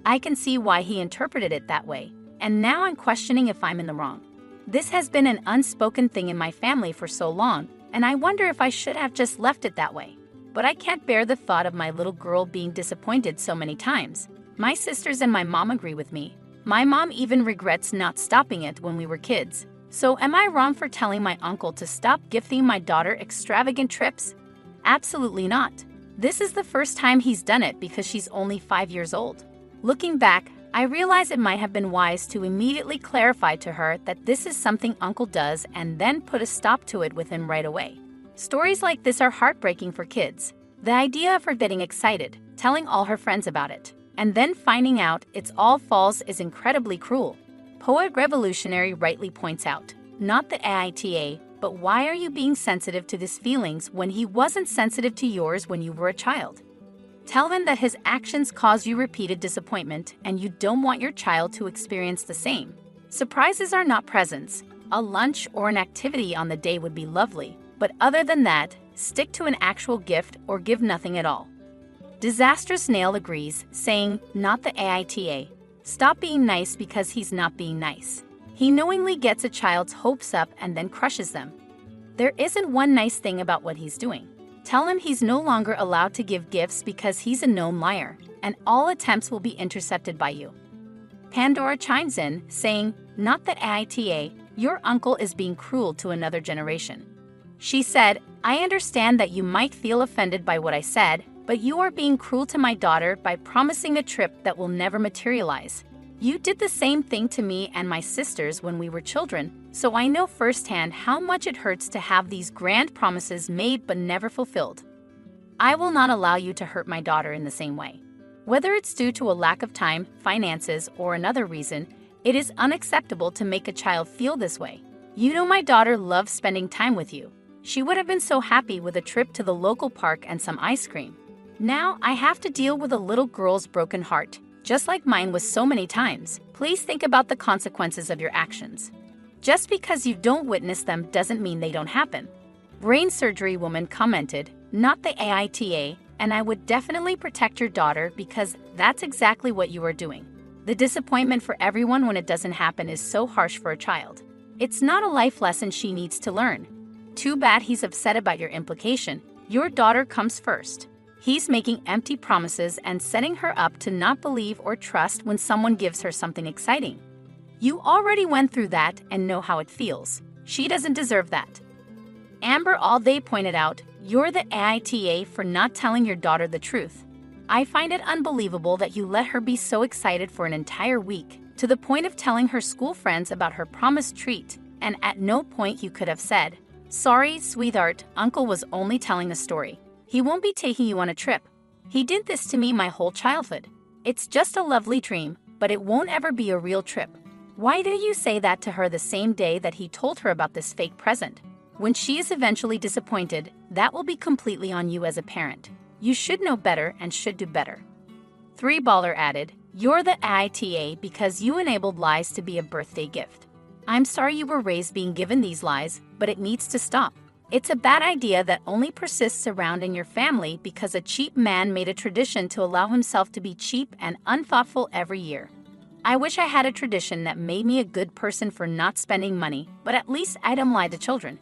I can see why he interpreted it that way, and now I'm questioning if I'm in the wrong. This has been an unspoken thing in my family for so long, and I wonder if I should have just left it that way. but I can't bear the thought of my little girl being disappointed so many times. My sisters and my mom agree with me. My mom even regrets not stopping it when we were kids. So am I wrong for telling my uncle to stop gifting my daughter extravagant trips? Absolutely not. This is the first time he's done it because she's only 5 years old. Looking back, I realize it might have been wise to immediately clarify to her that this is something Uncle does and then put a stop to it with him right away. Stories like this are heartbreaking for kids. The idea of her getting excited, telling all her friends about it, and then finding out it's all false is incredibly cruel. Poet Revolutionary rightly points out, not the AITA, but why are you being sensitive to his feelings when he wasn't sensitive to yours when you were a child? Tell him that his actions cause you repeated disappointment and you don't want your child to experience the same. Surprises are not presents. A lunch or an activity on the day would be lovely, but other than that, stick to an actual gift or give nothing at all. Disastrous Nail agrees, saying, not the AITA. Stop being nice because he's not being nice. He knowingly gets a child's hopes up and then crushes them. There isn't one nice thing about what he's doing. Tell him he's no longer allowed to give gifts because he's a known liar, and all attempts will be intercepted by you. Pandora chimes in, saying, not the AITA, your uncle is being cruel to another generation. She said, I understand that you might feel offended by what I said, but you are being cruel to my daughter by promising a trip that will never materialize. You did the same thing to me and my sisters when we were children, so I know firsthand how much it hurts to have these grand promises made but never fulfilled. I will not allow you to hurt my daughter in the same way. Whether it's due to a lack of time, finances, or another reason, it is unacceptable to make a child feel this way. You know my daughter loves spending time with you. She would have been so happy with a trip to the local park and some ice cream. Now I have to deal with a little girl's broken heart, just like mine was so many times. Please think about the consequences of your actions. Just because you don't witness them doesn't mean they don't happen. Brain surgery woman commented, not the AITA, and I would definitely protect your daughter because that's exactly what you are doing. The disappointment for everyone when it doesn't happen is so harsh for a child. It's not a life lesson she needs to learn. Too bad he's upset about your implication. Your daughter comes first. He's making empty promises and setting her up to not believe or trust when someone gives her something exciting. You already went through that and know how it feels. She doesn't deserve that. Amber All Day pointed out, you're the AITA for not telling your daughter the truth. I find it unbelievable that you let her be so excited for an entire week, to the point of telling her school friends about her promised treat, and at no point you could have said, sorry, sweetheart, Uncle was only telling a story. He won't be taking you on a trip. He did this to me my whole childhood. It's just a lovely dream, but it won't ever be a real trip. Why didn't you say that to her the same day that he told her about this fake present? When she is eventually disappointed, that will be completely on you as a parent. You should know better and should do better. 3Baller added, you're the ITA because you enabled lies to be a birthday gift. I'm sorry you were raised being given these lies, but it needs to stop. It's a bad idea that only persists surrounding your family because a cheap man made a tradition to allow himself to be cheap and unthoughtful every year. I wish I had a tradition that made me a good person for not spending money, but at least I don't lie to children.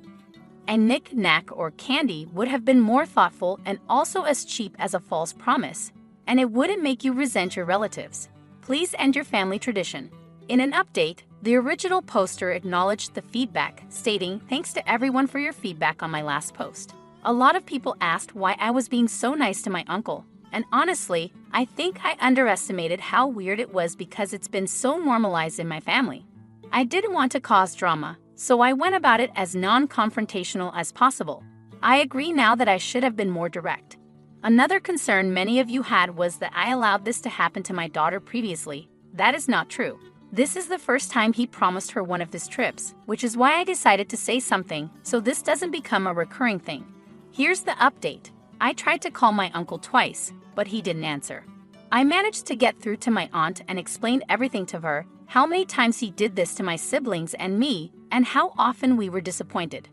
And knick-knack or candy would have been more thoughtful and also as cheap as a false promise, and it wouldn't make you resent your relatives. Please end your family tradition. In an update, the original poster acknowledged the feedback, stating, thanks to everyone for your feedback on my last post. A lot of people asked why I was being so nice to my uncle, and honestly, I think I underestimated how weird it was because it's been so normalized in my family. I didn't want to cause drama, so I went about it as non-confrontational as possible. I agree now that I should have been more direct. Another concern many of you had was that I allowed this to happen to my daughter previously. That is not true. This is the first time he promised her one of his trips, which is why I decided to say something so this doesn't become a recurring thing. Here's the update. I tried to call my uncle twice, but he didn't answer. I managed to get through to my aunt and explained everything to her, how many times he did this to my siblings and me, and how often we were disappointed.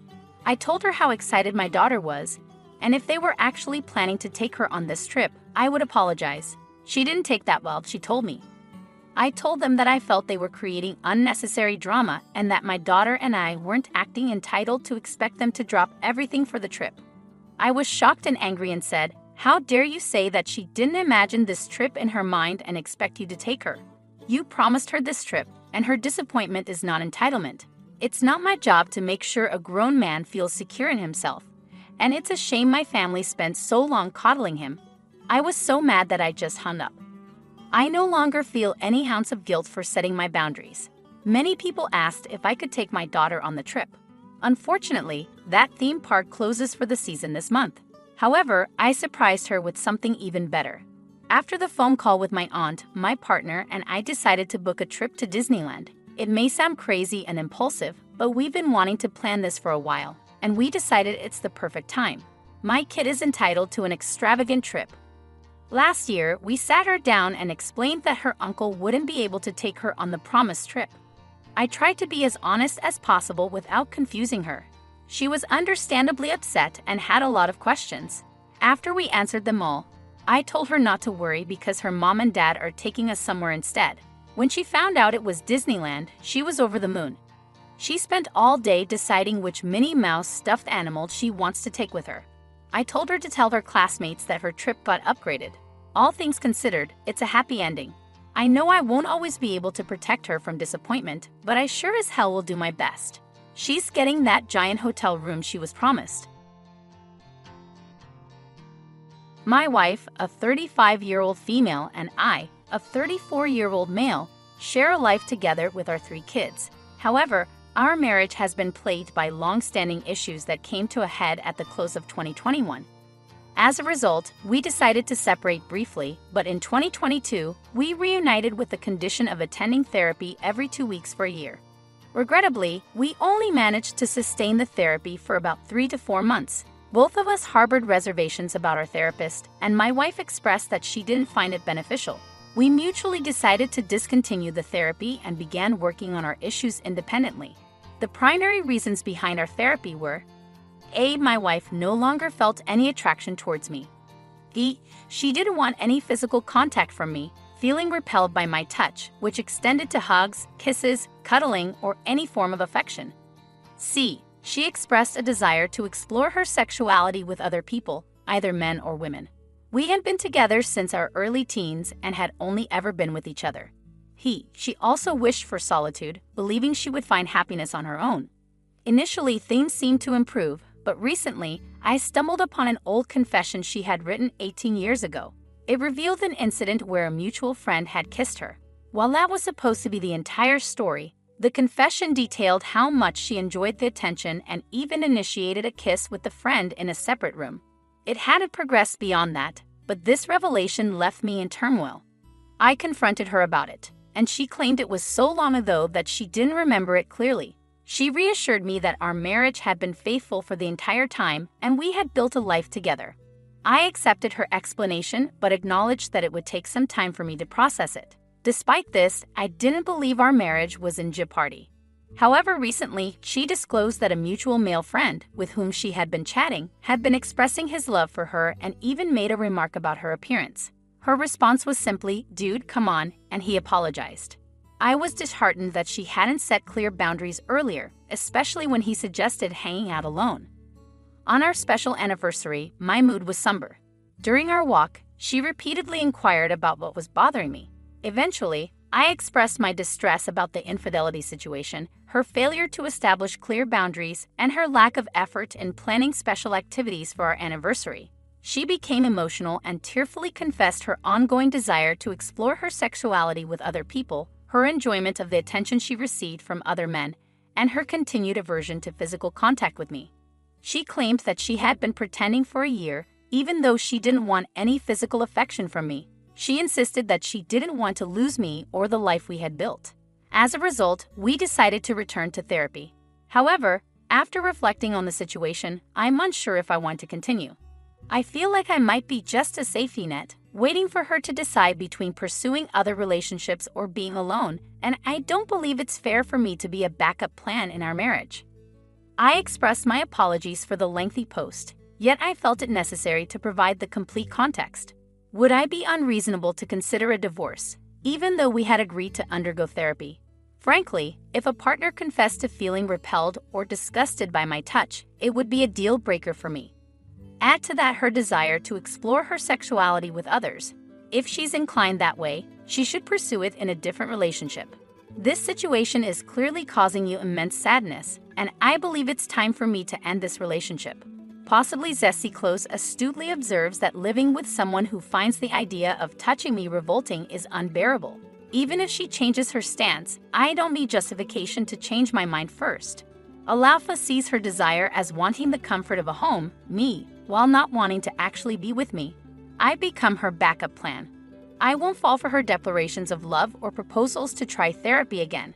I told her how excited my daughter was, and if they were actually planning to take her on this trip, I would apologize. She didn't take that well, she told me. I told them that I felt they were creating unnecessary drama and that my daughter and I weren't acting entitled to expect them to drop everything for the trip. I was shocked and angry and said, "How dare you say that she didn't imagine this trip in her mind and expect you to take her? You promised her this trip, and her disappointment is not entitlement. It's not my job to make sure a grown man feels secure in himself. And it's a shame my family spent so long coddling him." I was so mad that I just hung up. I no longer feel any ounce of guilt for setting my boundaries. Many people asked if I could take my daughter on the trip. Unfortunately, that theme park closes for the season this month. However, I surprised her with something even better. After the phone call with my aunt, my partner and I decided to book a trip to Disneyland. It may sound crazy and impulsive, but we've been wanting to plan this for a while, and we decided it's the perfect time. My kid is entitled to an extravagant trip. Last year, we sat her down and explained that her uncle wouldn't be able to take her on the promised trip. I tried to be as honest as possible without confusing her. She was understandably upset and had a lot of questions. After we answered them all, I told her not to worry because her mom and dad are taking us somewhere instead. When she found out it was Disneyland, she was over the moon. She spent all day deciding which Minnie Mouse stuffed animal she wants to take with her. I told her to tell her classmates that her trip got upgraded. All things considered, it's a happy ending. I know I won't always be able to protect her from disappointment, but I sure as hell will do my best. She's getting that giant hotel room she was promised. My wife, a 35-year-old female, and I, a 34-year-old male, share a life together with our 3 kids. However, our marriage has been plagued by long-standing issues that came to a head at the close of 2021. As a result, we decided to separate briefly, but in 2022, we reunited with the condition of attending therapy every 2 weeks for a year. Regrettably, we only managed to sustain the therapy for about 3 to 4 months. Both of us harbored reservations about our therapist, and my wife expressed that she didn't find it beneficial. We mutually decided to discontinue the therapy and began working on our issues independently. The primary reasons behind our therapy were: A. My wife no longer felt any attraction towards me. B. She didn't want any physical contact from me, feeling repelled by my touch, which extended to hugs, kisses, cuddling, or any form of affection. C. She expressed a desire to explore her sexuality with other people, either men or women. We had been together since our early teens and had only ever been with each other. She also wished for solitude, believing she would find happiness on her own. Initially, things seemed to improve, but recently, I stumbled upon an old confession she had written 18 years ago. It revealed an incident where a mutual friend had kissed her. While that was supposed to be the entire story, the confession detailed how much she enjoyed the attention and even initiated a kiss with the friend in a separate room. It hadn't progressed beyond that, but this revelation left me in turmoil. I confronted her about it, and she claimed it was so long ago that she didn't remember it clearly. She reassured me that our marriage had been faithful for the entire time and we had built a life together. I accepted her explanation but acknowledged that it would take some time for me to process it. Despite this, I didn't believe our marriage was in jeopardy. However, recently, she disclosed that a mutual male friend, with whom she had been chatting, had been expressing his love for her and even made a remark about her appearance. Her response was simply, "Dude, come on," and he apologized. I was disheartened that she hadn't set clear boundaries earlier, especially when he suggested hanging out alone. On our special anniversary, my mood was somber. During our walk, she repeatedly inquired about what was bothering me. Eventually, I expressed my distress about the infidelity situation, her failure to establish clear boundaries, and her lack of effort in planning special activities for our anniversary. She became emotional and tearfully confessed her ongoing desire to explore her sexuality with other people, her enjoyment of the attention she received from other men, and her continued aversion to physical contact with me. She claimed that she had been pretending for a year, even though she didn't want any physical affection from me. She insisted that she didn't want to lose me or the life we had built. As a result, we decided to return to therapy. However, after reflecting on the situation, I'm unsure if I want to continue. I feel like I might be just a safety net, waiting for her to decide between pursuing other relationships or being alone, and I don't believe it's fair for me to be a backup plan in our marriage. I expressed my apologies for the lengthy post, yet I felt it necessary to provide the complete context. Would I be unreasonable to consider a divorce, even though we had agreed to undergo therapy? Frankly, if a partner confessed to feeling repelled or disgusted by my touch, it would be a deal breaker for me. Add to that her desire to explore her sexuality with others. If she's inclined that way, she should pursue it in a different relationship. This situation is clearly causing you immense sadness, and I believe it's time for me to end this relationship. Possibly Zesty Close astutely observes that living with someone who finds the idea of touching me revolting is unbearable. Even if she changes her stance, I don't need justification to change my mind first. Alaufa sees her desire as wanting the comfort of a home, me, while not wanting to actually be with me. I become her backup plan. I won't fall for her declarations of love or proposals to try therapy again.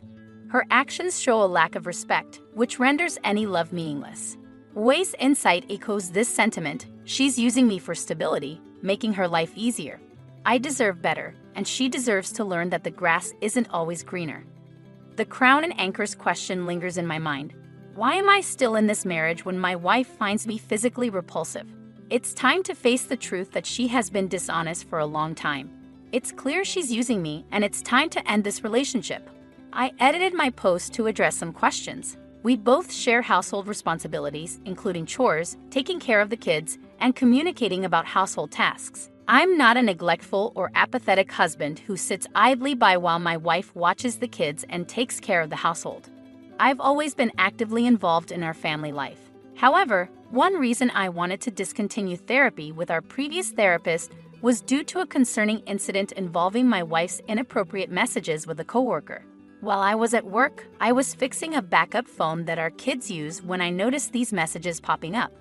Her actions show a lack of respect, which renders any love meaningless. Wei's insight echoes this sentiment. She's using me for stability, making her life easier. I deserve better, and she deserves to learn that the grass isn't always greener. The crown and anchors question lingers in my mind. Why am I still in this marriage when my wife finds me physically repulsive? It's time to face the truth that she has been dishonest for a long time. It's clear she's using me, and it's time to end this relationship. I edited my post to address some questions. We both share household responsibilities, including chores, taking care of the kids, and communicating about household tasks. I'm not a neglectful or apathetic husband who sits idly by while my wife watches the kids and takes care of the household. I've always been actively involved in our family life. However, one reason I wanted to discontinue therapy with our previous therapist was due to a concerning incident involving my wife's inappropriate messages with a coworker. While I was at work, I was fixing a backup phone that our kids use when I noticed these messages popping up.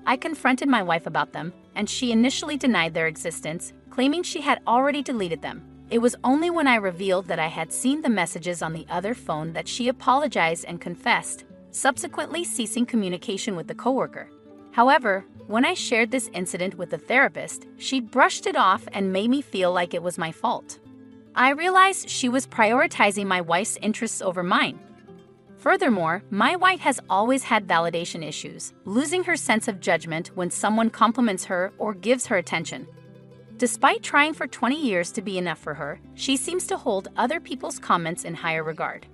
I confronted my wife about them, and she initially denied their existence, claiming she had already deleted them. It was only when I revealed that I had seen the messages on the other phone that she apologized and confessed, subsequently ceasing communication with the coworker. However, when I shared this incident with the therapist, she brushed it off and made me feel like it was my fault. I realized she was prioritizing my wife's interests over mine. Furthermore, my wife has always had validation issues, losing her sense of judgment when someone compliments her or gives her attention. Despite trying for 20 years to be enough for her, she seems to hold other people's comments in higher regard.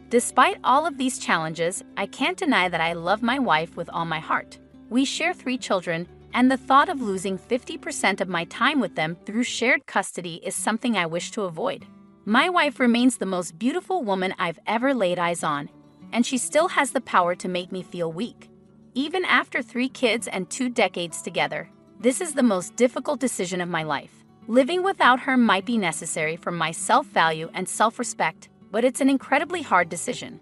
Despite all of these challenges, I can't deny that I love my wife with all my heart. We share 3 children, and the thought of losing 50% of my time with them through shared custody is something I wish to avoid. My wife remains the most beautiful woman I've ever laid eyes on, and she still has the power to make me feel weak. Even after 3 kids and 2 decades together, this is the most difficult decision of my life. Living without her might be necessary for my self-value and self-respect, but it's an incredibly hard decision.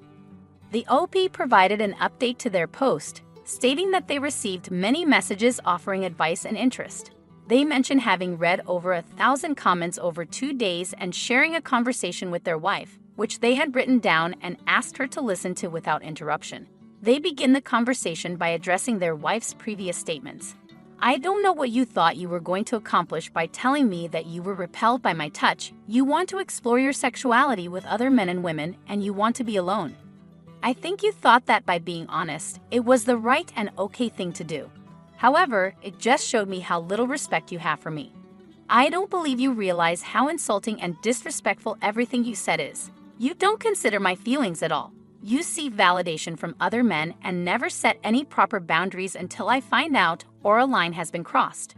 The OP provided an update to their post, stating that they received many messages offering advice and interest. They mention having read over 1,000 comments over 2 days and sharing a conversation with their wife, which they had written down and asked her to listen to without interruption. They begin the conversation by addressing their wife's previous statements. I don't know what you thought you were going to accomplish by telling me that you were repelled by my touch. You want to explore your sexuality with other men and women, and you want to be alone. I think you thought that by being honest, it was the right and okay thing to do. However, it just showed me how little respect you have for me. I don't believe you realize how insulting and disrespectful everything you said is. You don't consider my feelings at all. You seek validation from other men and never set any proper boundaries until I find out or a line has been crossed.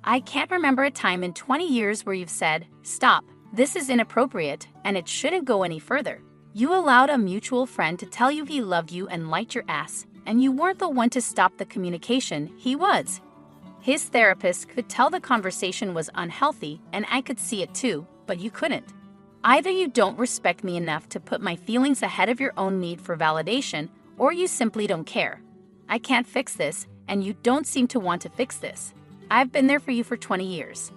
I can't remember a time in 20 years where you've said, "Stop, this is inappropriate, and it shouldn't go any further." You allowed a mutual friend to tell you he loved you and liked your ass, and you weren't the one to stop the communication, he was. His therapist could tell the conversation was unhealthy, and I could see it too, but you couldn't. Either you don't respect me enough to put my feelings ahead of your own need for validation, or you simply don't care. I can't fix this, and you don't seem to want to fix this. I've been there for you for 20 years.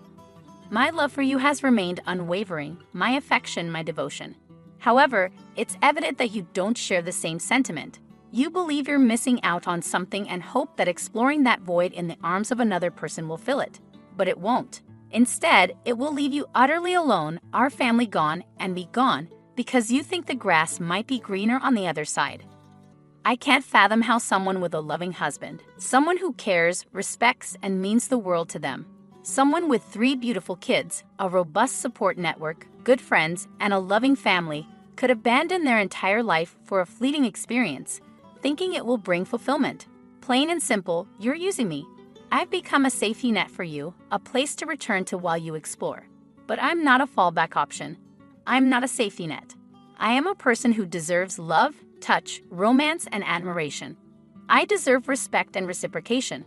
My love for you has remained unwavering, my affection, my devotion. However, it's evident that you don't share the same sentiment. You believe you're missing out on something and hope that exploring that void in the arms of another person will fill it. But it won't. Instead, it will leave you utterly alone, our family gone, and me gone, because you think the grass might be greener on the other side. I can't fathom how someone with a loving husband, someone who cares, respects, and means the world to them, someone with 3 beautiful kids, a robust support network, good friends, and a loving family, could abandon their entire life for a fleeting experience, thinking it will bring fulfillment. Plain and simple, you're using me. I've become a safety net for you, a place to return to while you explore. But I'm not a fallback option. I'm not a safety net. I am a person who deserves love, touch, romance, and admiration. I deserve respect and reciprocation.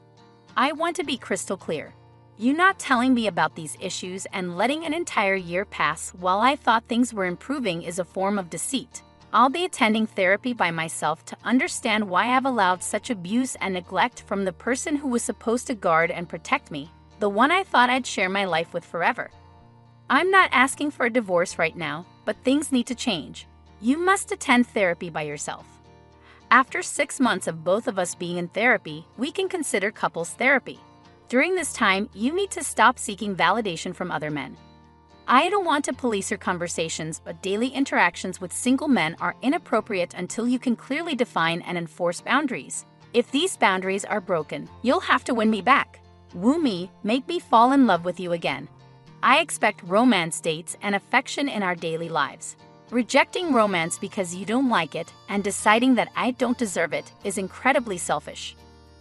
I want to be crystal clear. You not telling me about these issues and letting an entire year pass while I thought things were improving is a form of deceit. I'll be attending therapy by myself to understand why I've allowed such abuse and neglect from the person who was supposed to guard and protect me, the one I thought I'd share my life with forever. I'm not asking for a divorce right now, but things need to change. You must attend therapy by yourself. After 6 months of both of us being in therapy, we can consider couples therapy. During this time, you need to stop seeking validation from other men. I don't want to police your conversations, but daily interactions with single men are inappropriate until you can clearly define and enforce boundaries. If these boundaries are broken, you'll have to win me back. Woo me, make me fall in love with you again. I expect romance dates and affection in our daily lives. Rejecting romance because you don't like it and deciding that I don't deserve it is incredibly selfish.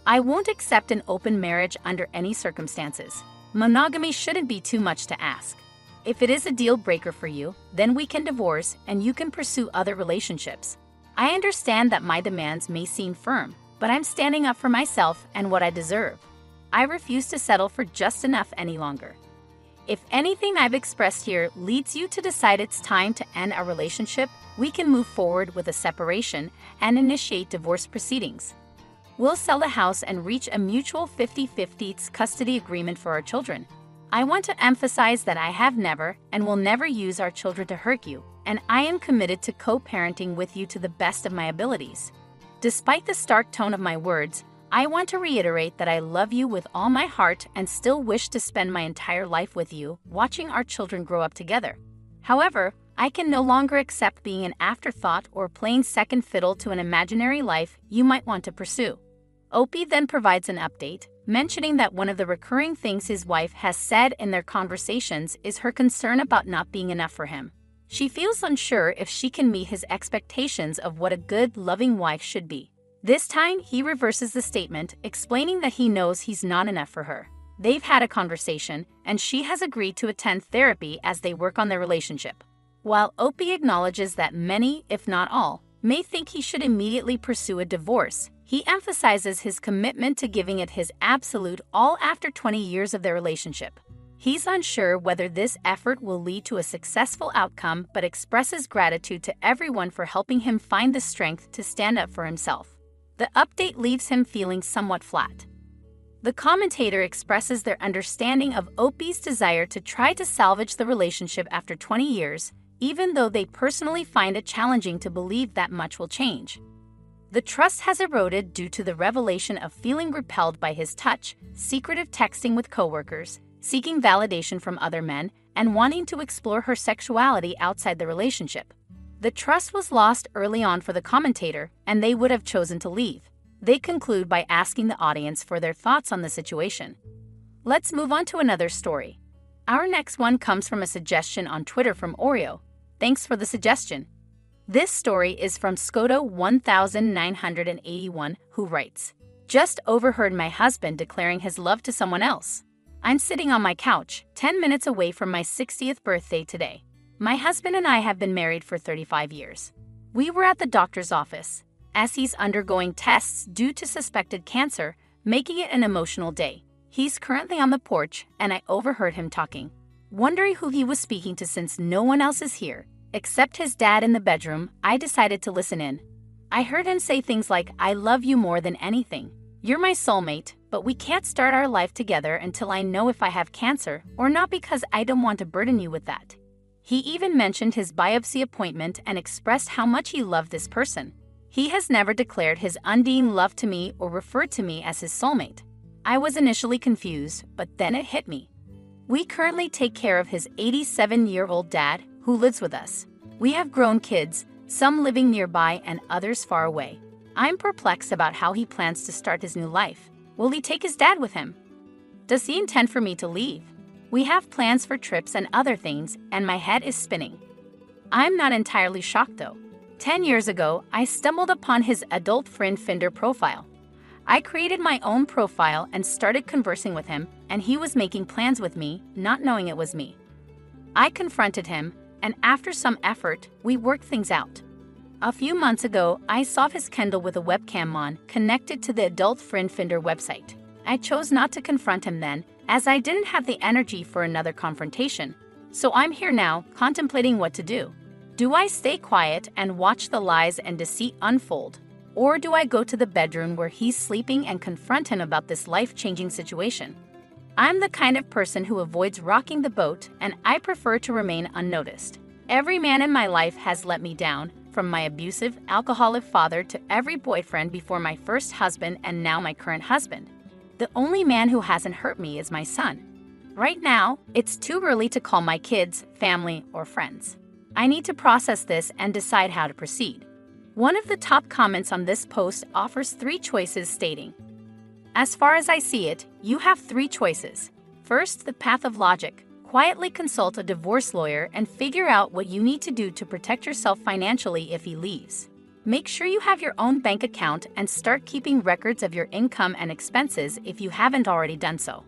I won't accept an open marriage under any circumstances. Monogamy shouldn't be too much to ask. If it is a deal breaker for you, then we can divorce and you can pursue other relationships. I understand that my demands may seem firm, but I'm standing up for myself and what I deserve. I refuse to settle for just enough any longer. If anything I've expressed here leads you to decide it's time to end our relationship, we can move forward with a separation and initiate divorce proceedings. We'll sell the house and reach a mutual 50-50 custody agreement for our children. I want to emphasize that I have never and will never use our children to hurt you, and I am committed to co-parenting with you to the best of my abilities. Despite the stark tone of my words, I want to reiterate that I love you with all my heart and still wish to spend my entire life with you, watching our children grow up together. However, I can no longer accept being an afterthought or playing second fiddle to an imaginary life you might want to pursue. Opie then provides an update, mentioning that one of the recurring things his wife has said in their conversations is her concern about not being enough for him. She feels unsure if she can meet his expectations of what a good, loving wife should be. This time, he reverses the statement, explaining that he knows he's not enough for her. They've had a conversation, and she has agreed to attend therapy as they work on their relationship. While Opie acknowledges that many, if not all, may think he should immediately pursue a divorce, he emphasizes his commitment to giving it his absolute all after 20 years of their relationship. He's unsure whether this effort will lead to a successful outcome, but expresses gratitude to everyone for helping him find the strength to stand up for himself. The update leaves him feeling somewhat flat. The commentator expresses their understanding of Opie's desire to try to salvage the relationship after 20 years, even though they personally find it challenging to believe that much will change. The trust has eroded due to the revelation of feeling repelled by his touch, secretive texting with coworkers, seeking validation from other men, and wanting to explore her sexuality outside the relationship. The trust was lost early on for the commentator, and they would have chosen to leave. They conclude by asking the audience for their thoughts on the situation. Let's move on to another story. Our next one comes from a suggestion on Twitter from Oreo. Thanks for the suggestion. This story is from Skoto1981, who writes, "Just overheard my husband declaring his love to someone else. I'm sitting on my couch, 10 minutes away from my 60th birthday today. My husband and I have been married for 35 years. We were at the doctor's office, as he's undergoing tests due to suspected cancer, making it an emotional day. He's currently on the porch, and I overheard him talking. Wondering who he was speaking to since no one else is here, except his dad in the bedroom, I decided to listen in. I heard him say things like, 'I love you more than anything. You're my soulmate, but we can't start our life together until I know if I have cancer or not, because I don't want to burden you with that.' He even mentioned his biopsy appointment and expressed how much he loved this person. He has never declared his undying love to me or referred to me as his soulmate. I was initially confused, but then it hit me. We currently take care of his 87-year-old dad, who lives with us. We have grown kids, some living nearby and others far away. I'm perplexed about how he plans to start his new life. Will he take his dad with him? Does he intend for me to leave? We have plans for trips and other things, and my head is spinning. I'm not entirely shocked though. 10 years ago, I stumbled upon his adult friend Finder profile. I created my own profile and started conversing with him, and he was making plans with me, not knowing it was me. I confronted him, and after some effort, we worked things out. A few months ago, I saw his Kindle with a webcam on, connected to the Adult Friend Finder website. I chose not to confront him then, as I didn't have the energy for another confrontation. So I'm here now, contemplating what to do. Do I stay quiet and watch the lies and deceit unfold? Or do I go to the bedroom where he's sleeping and confront him about this life-changing situation? I'm the kind of person who avoids rocking the boat, and I prefer to remain unnoticed. Every man in my life has let me down, from my abusive, alcoholic father to every boyfriend before my first husband and now my current husband. The only man who hasn't hurt me is my son. Right now, it's too early to call my kids, family, or friends. I need to process this and decide how to proceed. One of the top comments on this post offers 3 choices, stating, "As far as I see it, you have 3 choices. First, the path of logic. Quietly consult a divorce lawyer and figure out what you need to do to protect yourself financially if he leaves. Make sure you have your own bank account and start keeping records of your income and expenses if you haven't already done so.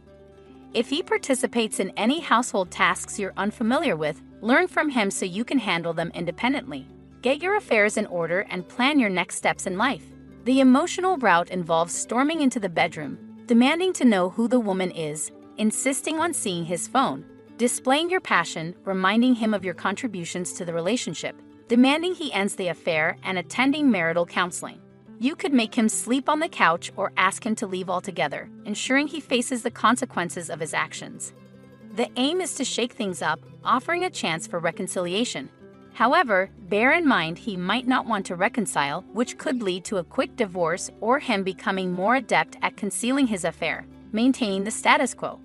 If he participates in any household tasks you're unfamiliar with, learn from him so you can handle them independently. Get your affairs in order and plan your next steps in life." The emotional route involves storming into the bedroom, demanding to know who the woman is, insisting on seeing his phone, displaying your passion, reminding him of your contributions to the relationship, demanding he ends the affair, and attending marital counseling. You could make him sleep on the couch or ask him to leave altogether, ensuring he faces the consequences of his actions. The aim is to shake things up, offering a chance for reconciliation. However, bear in mind he might not want to reconcile, which could lead to a quick divorce or him becoming more adept at concealing his affair, maintaining the status quo.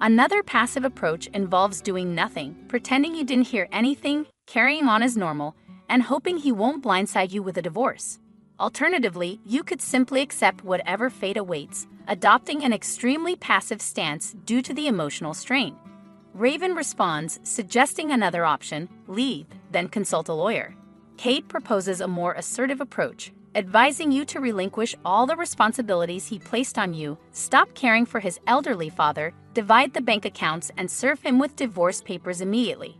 Another passive approach involves doing nothing, pretending you didn't hear anything, carrying on as normal, and hoping he won't blindside you with a divorce. Alternatively, you could simply accept whatever fate awaits, adopting an extremely passive stance due to the emotional strain. Raven responds, suggesting another option: leave, then consult a lawyer. Kate proposes a more assertive approach, advising you to relinquish all the responsibilities he placed on you, stop caring for his elderly father, divide the bank accounts, and serve him with divorce papers immediately.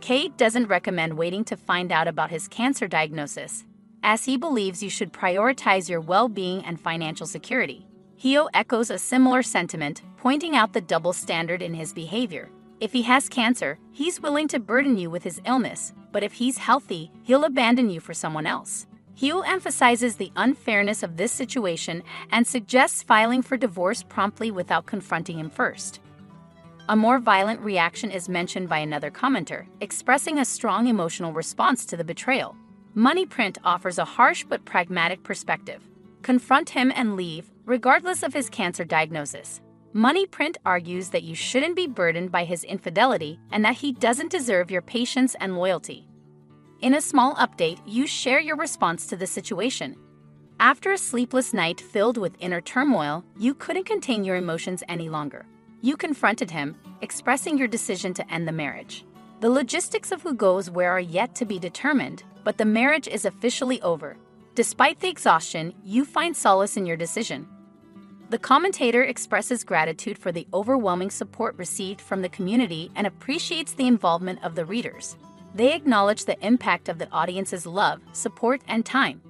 Kate doesn't recommend waiting to find out about his cancer diagnosis, as he believes you should prioritize your well-being and financial security. Hio echoes a similar sentiment, pointing out the double standard in his behavior. If he has cancer, he's willing to burden you with his illness, but if he's healthy, he'll abandon you for someone else. Hio emphasizes the unfairness of this situation and suggests filing for divorce promptly without confronting him first. A more violent reaction is mentioned by another commenter, expressing a strong emotional response to the betrayal. Money Print offers a harsh but pragmatic perspective. Confront him and leave, regardless of his cancer diagnosis. Money Print argues that you shouldn't be burdened by his infidelity and that he doesn't deserve your patience and loyalty. In a small update, you share your response to the situation. After a sleepless night filled with inner turmoil, you couldn't contain your emotions any longer. You confronted him, expressing your decision to end the marriage. The logistics of who goes where are yet to be determined, but the marriage is officially over. Despite the exhaustion, you find solace in your decision. The commentator expresses gratitude for the overwhelming support received from the community and appreciates the involvement of the readers. They acknowledge the impact of the audience's love, support, and time.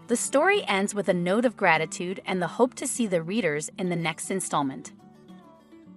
The story ends with a note of gratitude and the hope to see the readers in the next installment.